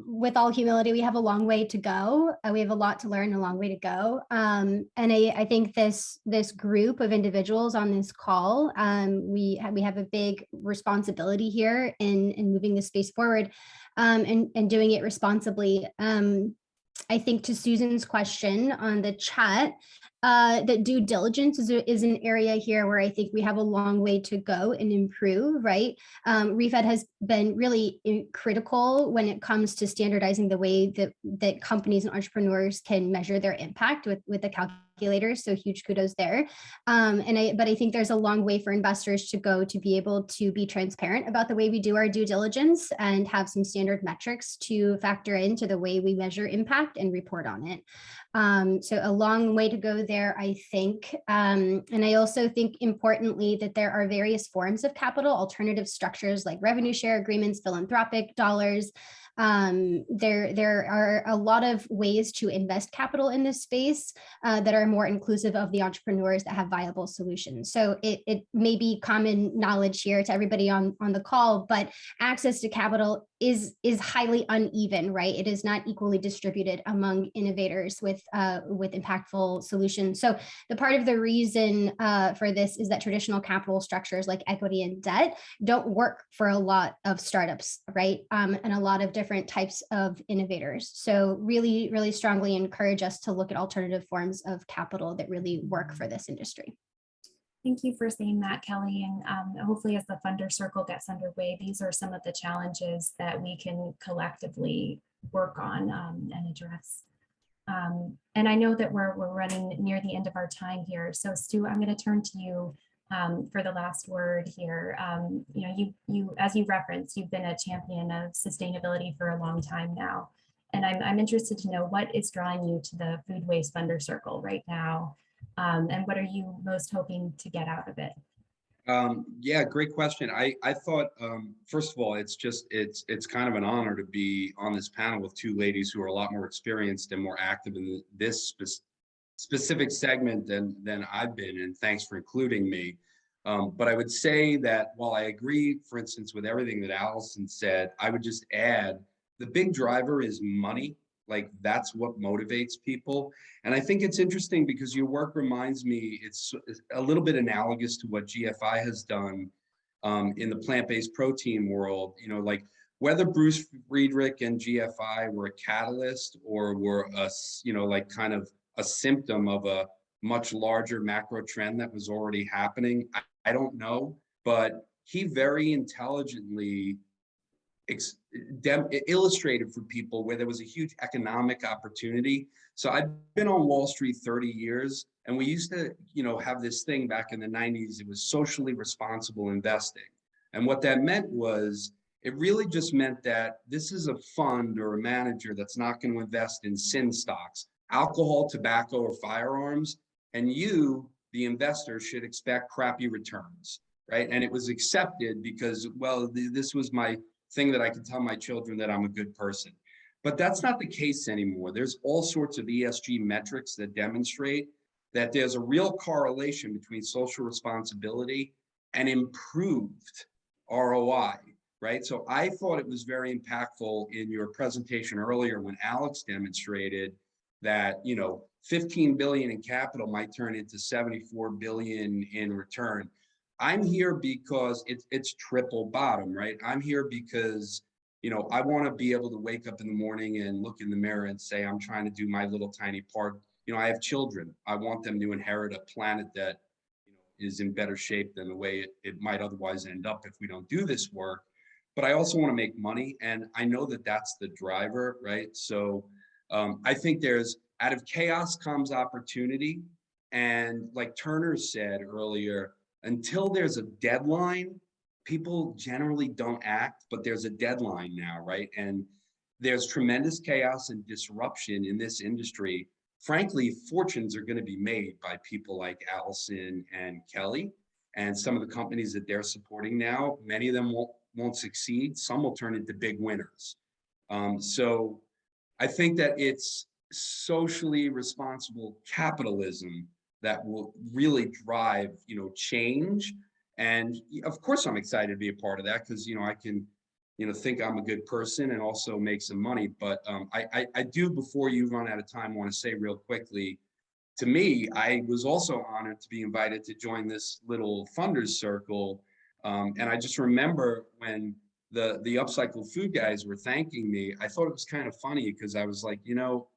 with all humility, we have a long way to go. We have a lot to learn, a long way to go. And I think this group of individuals on this call, we have a big responsibility here in moving the space forward and doing it responsibly. I think to Susan's question on the chat, that due diligence is an area here where I think we have a long way to go and improve, right? ReFed has been really critical when it comes to standardizing the way that companies and entrepreneurs can measure their impact with the calculators. So huge kudos there. But I think there's a long way for investors to go to be able to be transparent about the way we do our due diligence and have some standard metrics to factor into the way we measure impact and report on it. So a long way to go there, I think. And I also think importantly that there are various forms of capital, alternative structures like revenue share agreements, philanthropic dollars. There are a lot of ways to invest capital in this space that are more inclusive of the entrepreneurs that have viable solutions. So it may be common knowledge here to everybody on the call, but access to capital is highly uneven, right? It is not equally distributed among innovators with impactful solutions. So the part of the reason for this is that traditional capital structures like equity and debt don't work for a lot of startups, right? And a lot of different types of innovators. So really, really strongly encourage us to look at alternative forms of capital that really work for this industry. Thank you for saying that, Kelly. And hopefully as the funder circle gets underway, these are some of the challenges that we can collectively work on and address. And I know that we're running near the end of our time here. So Stu, I'm going to turn to you for the last word here. You know, you as you referenced, you've been a champion of sustainability for a long time now. And I'm interested to know what is drawing you to the Food Waste Funder Circle right now, and what are you most hoping to get out of it? Yeah, great question. I thought, first of all, it's kind of an honor to be on this panel with two ladies who are a lot more experienced and more active in this specific segment than I've been, and thanks for including me. But I would say that while I agree, for instance, with everything that Allison said, I would just add the big driver is money. Like that's what motivates people. And I think it's interesting because your work reminds me, it's a little bit analogous to what GFI has done in the plant-based protein world. You know, like whether Bruce Friedrich and GFI were a catalyst or were a, you know, like kind of a symptom of a much larger macro trend that was already happening, I don't know. But he very intelligently illustrated for people where there was a huge economic opportunity. So I've been on Wall Street 30 years, and we used to, you know, have this thing back in the 90s. It was socially responsible investing. And what that meant was, it really just meant that this is a fund or a manager that's not going to invest in sin stocks, alcohol, tobacco, or firearms. And you, the investor, should expect crappy returns, right? And it was accepted because, well, this was my thing that I can tell my children that I'm a good person. But that's not the case anymore. There's all sorts of ESG metrics that demonstrate that there's a real correlation between social responsibility and improved ROI, right? So I thought it was very impactful in your presentation earlier when Alex demonstrated that, you know, 15 billion in capital might turn into 74 billion in return. I'm here because it's triple bottom, right? I'm here because, you know, I want to be able to wake up in the morning and look in the mirror and say, I'm trying to do my little tiny part. You know, I have children. I want them to inherit a planet that, you know, is in better shape than the way it might otherwise end up if we don't do this work. But I also want to make money. And I know that that's the driver, right? So I think there's, out of chaos comes opportunity. And like Turner said earlier, until there's a deadline, people generally don't act, but there's a deadline now, right? And there's tremendous chaos and disruption in this industry. Frankly, fortunes are going to be made by people like Allison and Kelly and some of the companies that they're supporting now. Many of them won't succeed. Some will turn into big winners. So I think that it's socially responsible capitalism that will really drive, you know, change. And of course, I'm excited to be a part of that because, you know, I can, you know, think I'm a good person and also make some money. But I do, before you run out of time, want to say real quickly, to me, I was also honored to be invited to join this little funders circle. And I just remember when the Upcycled Food guys were thanking me, I thought it was kind of funny because I was like, you know,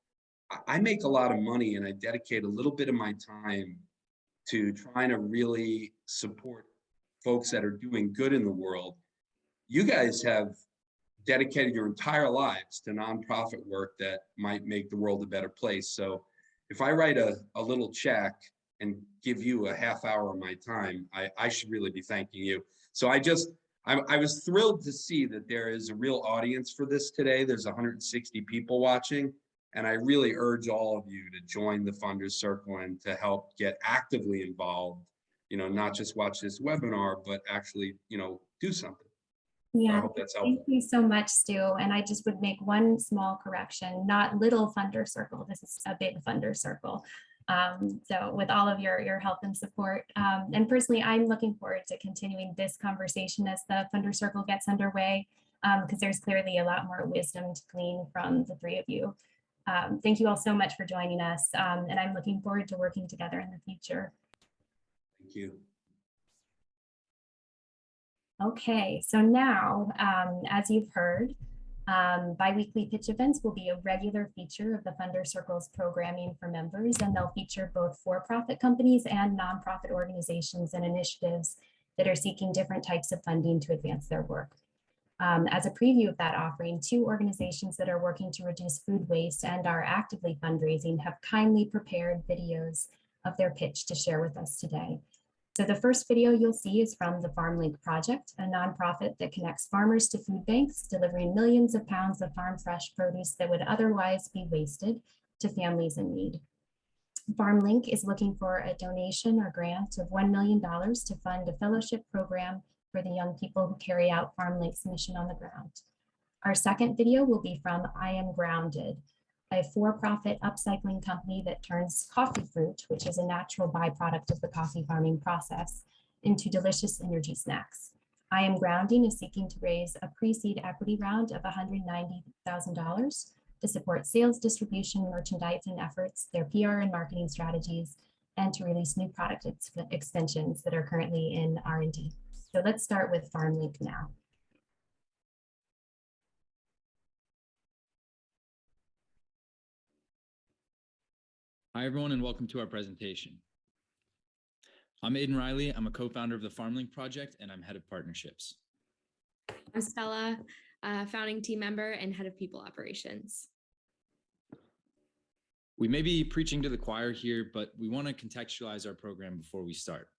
I make a lot of money and I dedicate a little bit of my time to trying to really support folks that are doing good in the world. You guys have dedicated your entire lives to nonprofit work that might make the world a better place. So if I write a little check and give you a half hour of my time, I should really be thanking you. So I was thrilled to see that there is a real audience for this today. There's 160 people watching. And I really urge all of you to join the Funders Circle and to help get actively involved, you know, not just watch this webinar, but actually, you know, do something. Yeah, I hope that's helpful. Thank you so much, Stu. And I just would make one small correction, not little Funder Circle. This is a big Funder Circle. So with all of your help and support, and personally, I'm looking forward to continuing this conversation as the Funder Circle gets underway, because there's clearly a lot more wisdom to glean from the three of you. Thank you all so much for joining us, and I'm looking forward to working together in the future. Thank you. Okay, so now, as you've heard, bi-weekly pitch events will be a regular feature of the Funder Circle's programming for members, and they'll feature both for-profit companies and nonprofit organizations and initiatives that are seeking different types of funding to advance their work. As a preview of that offering, 2 organizations that are working to reduce food waste and are actively fundraising have kindly prepared videos of their pitch to share with us today. So the first video you'll see is from the Farmlink Project, a nonprofit that connects farmers to food banks, delivering millions of pounds of farm fresh produce that would otherwise be wasted to families in need. Farmlink is looking for a donation or grant of $1 million to fund a fellowship program for the young people who carry out Farmlink's mission on the ground. Our second video will be from I Am Grounded, a for-profit upcycling company that turns coffee fruit, which is a natural byproduct of the coffee farming process, into delicious energy snacks. I Am Grounding is seeking to raise a pre-seed equity round of $190,000 to support sales, distribution, merchandising efforts, their PR and marketing strategies, and to release new product extensions that are currently in R&D. So let's start with Farmlink now. Hi, everyone, and welcome to our presentation. I'm Aiden Riley. I'm a co-founder of the Farmlink Project, and I'm head of partnerships. I'm Stella, founding team member and head of people operations. We may be preaching to the choir here, but we want to contextualize our program before we start.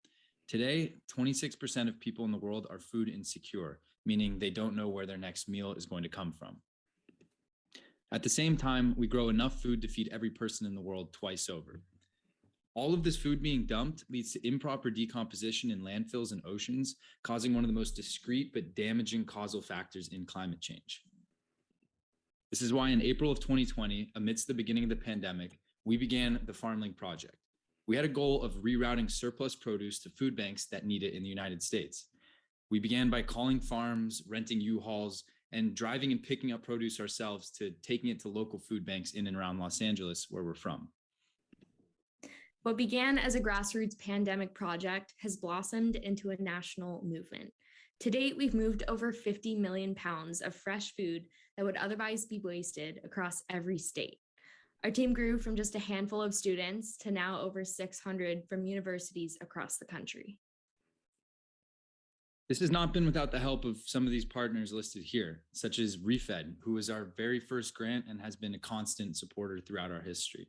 Today, 26% of people in the world are food insecure, meaning they don't know where their next meal is going to come from. At the same time, we grow enough food to feed every person in the world twice over. All of this food being dumped leads to improper decomposition in landfills and oceans, causing one of the most discrete but damaging causal factors in climate change. This is why in April of 2020, amidst the beginning of the pandemic, we began the Farmlink Project. We had a goal of rerouting surplus produce to food banks that need it in the United States. We began by calling farms, renting U-Hauls, and driving and picking up produce ourselves to taking it to local food banks in and around Los Angeles, where we're from. What began as a grassroots pandemic project has blossomed into a national movement. To date, we've moved over 50 million pounds of fresh food that would otherwise be wasted across every state. Our team grew from just a handful of students to now over 600 from universities across the country. This has not been without the help of some of these partners listed here, such as Refed, who was our very first grant and has been a constant supporter throughout our history.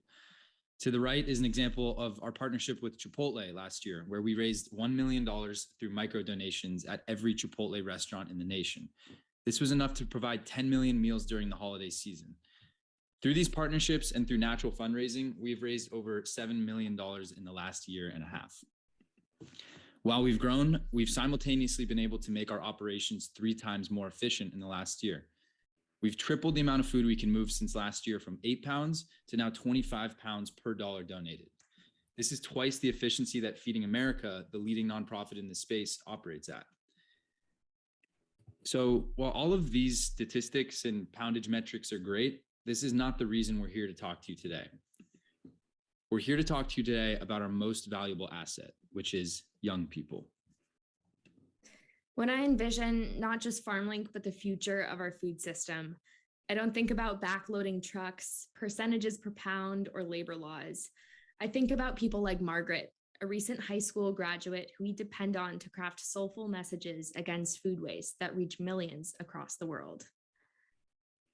To the right is an example of our partnership with Chipotle last year, where we raised $1 million through micro donations at every Chipotle restaurant in the nation. This was enough to provide 10 million meals during the holiday season. Through these partnerships and through natural fundraising, we've raised over $7 million in the last year and a half. While we've grown, we've simultaneously been able to make our operations 3 times more efficient in the last year. We've tripled the amount of food we can move since last year from 8 pounds to now 25 pounds per dollar donated. This is twice the efficiency that Feeding America, the leading nonprofit in this space, operates at. So while all of these statistics and poundage metrics are great, this is not the reason we're here to talk to you today. We're here to talk to you today about our most valuable asset, which is young people. When I envision not just Farmlink, but the future of our food system, I don't think about backloading trucks, percentages per pound, or labor laws. I think about people like Margaret, a recent high school graduate who we depend on to craft soulful messages against food waste that reach millions across the world.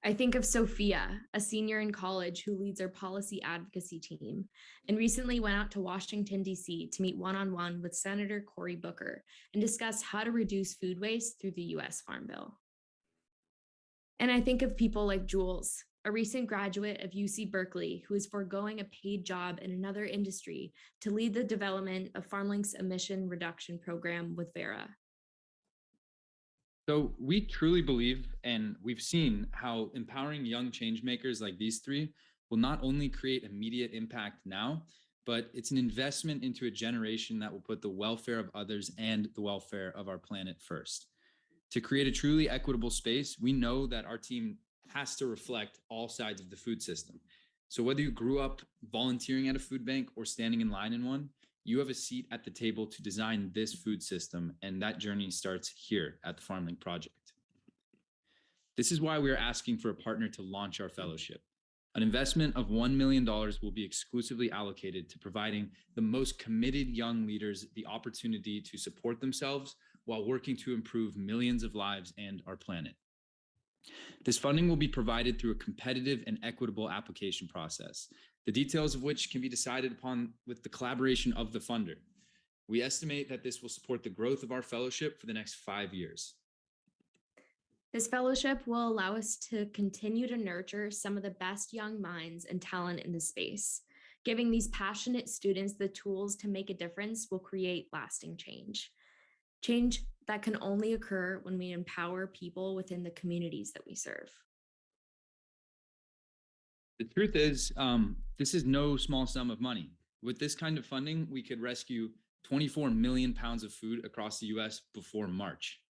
I think of Sophia, a senior in college who leads our policy advocacy team, and recently went out to Washington, D.C. to meet one-on-one with Senator Cory Booker and discuss how to reduce food waste through the U.S. Farm Bill. And I think of people like Jules, a recent graduate of UC Berkeley who is foregoing a paid job in another industry to lead the development of Farmlink's emission reduction program with Vera. So we truly believe, and we've seen how empowering young change makers like these 3 will not only create immediate impact now, but it's an investment into a generation that will put the welfare of others and the welfare of our planet first. To create a truly equitable space, we know that our team has to reflect all sides of the food system. So whether you grew up volunteering at a food bank or standing in line in one, you have a seat at the table to design this food system, and that journey starts here at the Farmlink Project. This is why we are asking for a partner to launch our fellowship. An investment of $1 million will be exclusively allocated to providing the most committed young leaders the opportunity to support themselves while working to improve millions of lives and our planet. This funding will be provided through a competitive and equitable application process, the details of which can be decided upon with the collaboration of the funder. We estimate that this will support the growth of our fellowship for the next 5 years. This fellowship will allow us to continue to nurture some of the best young minds and talent in the space. Giving these passionate students the tools to make a difference will create lasting change. Change that can only occur when we empower people within the communities that we serve. The truth is, this is no small sum of money. With this kind of funding, we could rescue 24 million pounds of food across the US before March.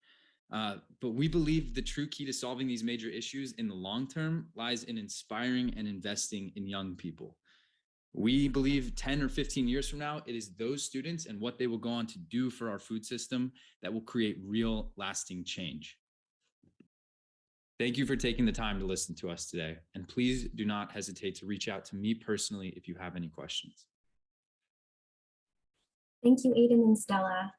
But we believe the true key to solving these major issues in the long term lies in inspiring and investing in young people. We believe 10 or 15 years from now, it is those students and what they will go on to do for our food system that will create real lasting change. Thank you for taking the time to listen to us today. And please do not hesitate to reach out to me personally if you have any questions. Thank you, Aiden and Stella.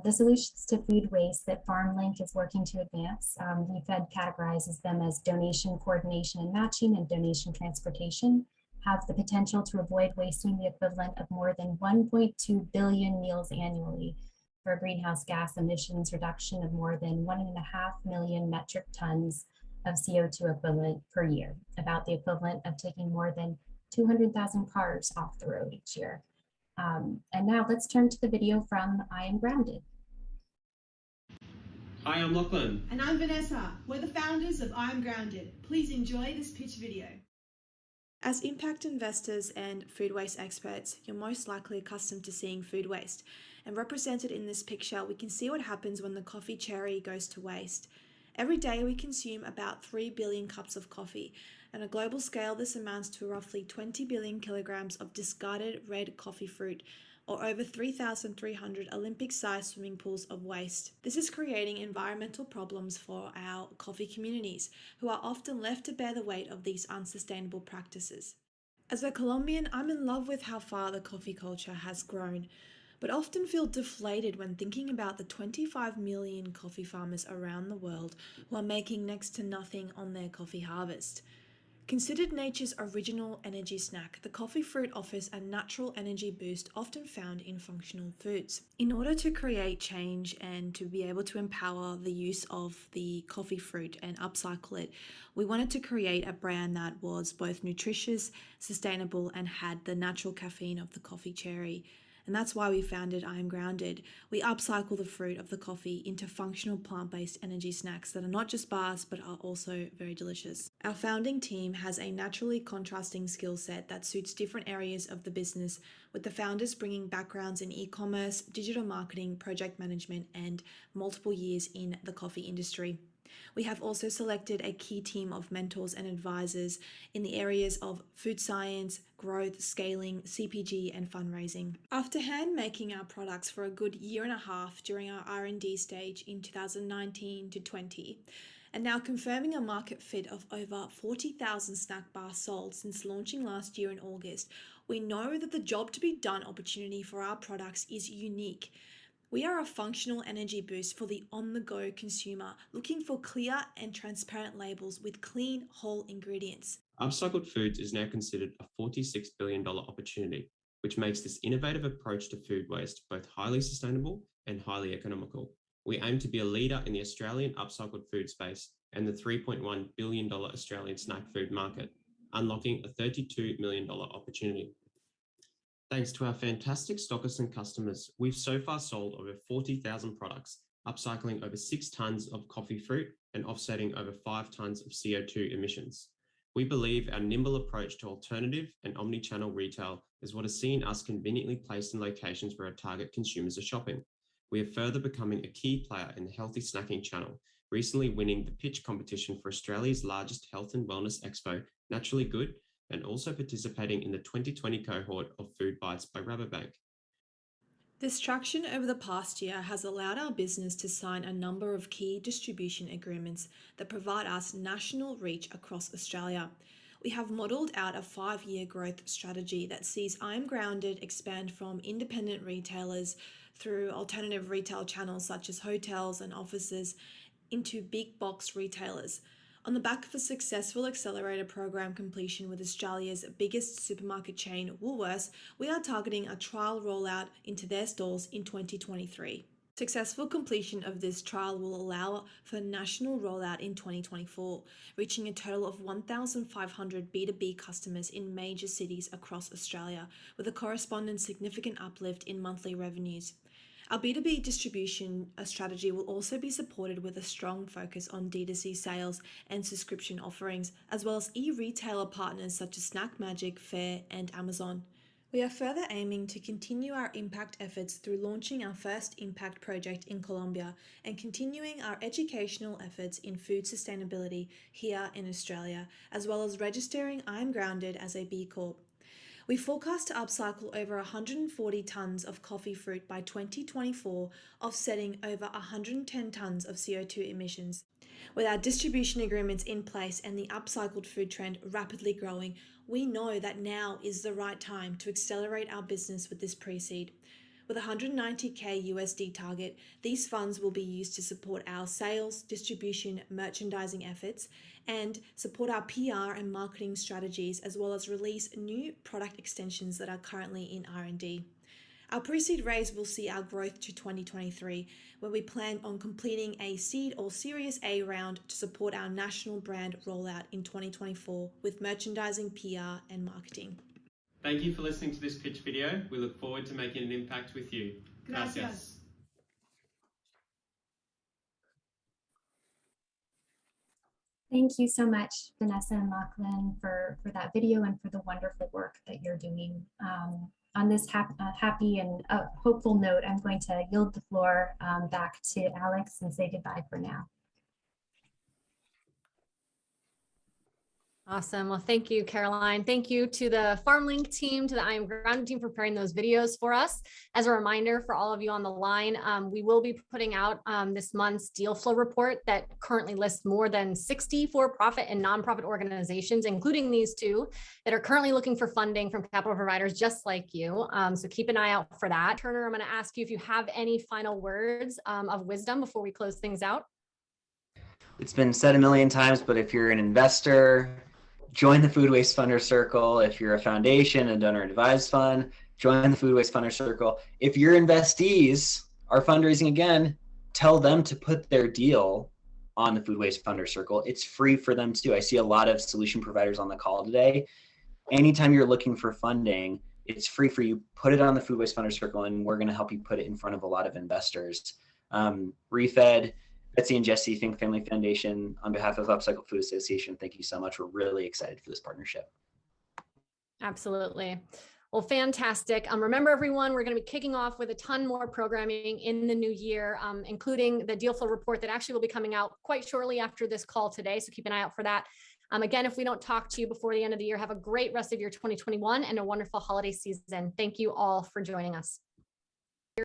The solutions to food waste that Farmlink is working to advance, UFED categorizes them as donation, coordination, and matching, and donation transportation, have the potential to avoid wasting the equivalent of more than 1.2 billion meals annually for a greenhouse gas emissions reduction of more than 1.5 million metric tons of CO2 equivalent per year, about the equivalent of taking more than 200,000 cars off the road each year. And now let's turn to the video from I Am Grounded. Hi, I'm Lachlan. And I'm Vanessa. We're the founders of I Am Grounded. Please enjoy this pitch video. As impact investors and food waste experts, you're most likely accustomed to seeing food waste. And represented in this picture, we can see what happens when the coffee cherry goes to waste. Every day we consume about 3 billion cups of coffee. On a global scale, this amounts to roughly 20 billion kilograms of discarded red coffee fruit, or over 3,300 Olympic-sized swimming pools of waste. This is creating environmental problems for our coffee communities, who are often left to bear the weight of these unsustainable practices. As a Colombian, I'm in love with how far the coffee culture has grown, but often feel deflated when thinking about the 25 million coffee farmers around the world who are making next to nothing on their coffee harvest. Considered nature's original energy snack, the coffee fruit offers a natural energy boost often found in functional foods. In order to create change and to be able to empower the use of the coffee fruit and upcycle it, we wanted to create a brand that was both nutritious, sustainable, and had the natural caffeine of the coffee cherry. And that's why we founded I Am Grounded. We upcycle the fruit of the coffee into functional plant-based energy snacks that are not just bars, but are also very delicious. Our founding team has a naturally contrasting skill set that suits different areas of the business, with the founders bringing backgrounds in e-commerce, digital marketing, project management, and multiple years in the coffee industry. We have also selected a key team of mentors and advisors in the areas of food science, growth, scaling, CPG, and fundraising. After hand making our products for a good year and a half during our R&D stage in 2019 to 20, and now confirming a market fit of over 40,000 snack bars sold since launching last year in August, we know that the job to be done opportunity for our products is unique. We are a functional energy boost for the on-the-go consumer looking for clear and transparent labels with clean, whole ingredients. Upcycled foods is now considered a $46 billion opportunity, which makes this innovative approach to food waste both highly sustainable and highly economical. We aim to be a leader in the Australian upcycled food space and the $3.1 billion Australian snack food market, unlocking a $32 million opportunity. Thanks to our fantastic stockists and customers, we've so far sold over 40,000 products, upcycling over 6 tons of coffee fruit and offsetting over 5 tons of CO2 emissions. We believe our nimble approach to alternative and omni-channel retail is what has seen us conveniently placed in locations where our target consumers are shopping. We are further becoming a key player in the healthy snacking channel, recently winning the pitch competition for Australia's largest health and wellness expo, Naturally Good, and also participating in the 2020 cohort of Food Bites by Rabobank. This traction over the past year has allowed our business to sign a number of key distribution agreements that provide us national reach across Australia. We have modelled out a 5-year growth strategy that sees I Am Grounded expand from independent retailers through alternative retail channels such as hotels and offices into big box retailers. On the back of a successful accelerator program completion with Australia's biggest supermarket chain, Woolworths, we are targeting a trial rollout into their stores in 2023. Successful completion of this trial will allow for national rollout in 2024, reaching a total of 1,500 B2B customers in major cities across Australia, with a corresponding significant uplift in monthly revenues. Our B2B distribution strategy will also be supported with a strong focus on D2C sales and subscription offerings, as well as e-retailer partners such as Snack Magic, Faire, and Amazon. We are further aiming to continue our impact efforts through launching our first impact project in Colombia and continuing our educational efforts in food sustainability here in Australia, as well as registering I'm Grounded as a B Corp. We forecast to upcycle over 140 tonnes of coffee fruit by 2024, offsetting over 110 tonnes of CO2 emissions. With our distribution agreements in place and the upcycled food trend rapidly growing, we know that now is the right time to accelerate our business with this pre-seed. With a $190K USD target, these funds will be used to support our sales, distribution, merchandising efforts, and support our PR and marketing strategies, as well as release new product extensions that are currently in R&D. Our pre-seed raise will see our growth to 2023, where we plan on completing a seed or Series A round to support our national brand rollout in 2024 with merchandising, PR, and marketing. Thank you for listening to this pitch video. We look forward to making an impact with you. Gracias. Thank you so much, Vanessa and Lachlan, for that video and for the wonderful work that you're doing. On this happy and hopeful note, I'm going to yield the floor back to Alex and say goodbye for now. Awesome. Well, thank you, Caroline. Thank you to the Farmlink team, to the I Am Grounded team for preparing those videos for us. As a reminder for all of you on the line, we will be putting out this month's deal flow report that currently lists more than 60 for-profit and nonprofit organizations, including these two, that are currently looking for funding from capital providers just like you. So keep an eye out for that. Turner, I'm going to ask you if you have any final words of wisdom before we close things out. It's been said a million times, but if you're an investor, join the Food Waste Funder Circle. If you're a foundation, a donor advised fund, join the Food Waste Funder Circle. If your investees are fundraising again, tell them to put their deal on the Food Waste Funder Circle. It's free for them to do. I see a lot of solution providers on the call today. Anytime you're looking for funding, it's free for you. Put it on the Food Waste Funder Circle, and we're going to help you put it in front of a lot of investors. Refed, Betsy and Jesse, Think Family Foundation, on behalf of Upcycle Food Association, thank you so much. We're really excited for this partnership. Absolutely. Well, fantastic. Remember, everyone, we're going to be kicking off with a ton more programming in the new year, including the deal flow report that actually will be coming out quite shortly after this call today. So keep an eye out for that. Again, if we don't talk to you before the end of the year, have a great rest of your 2021 and a wonderful holiday season. Thank you all for joining us.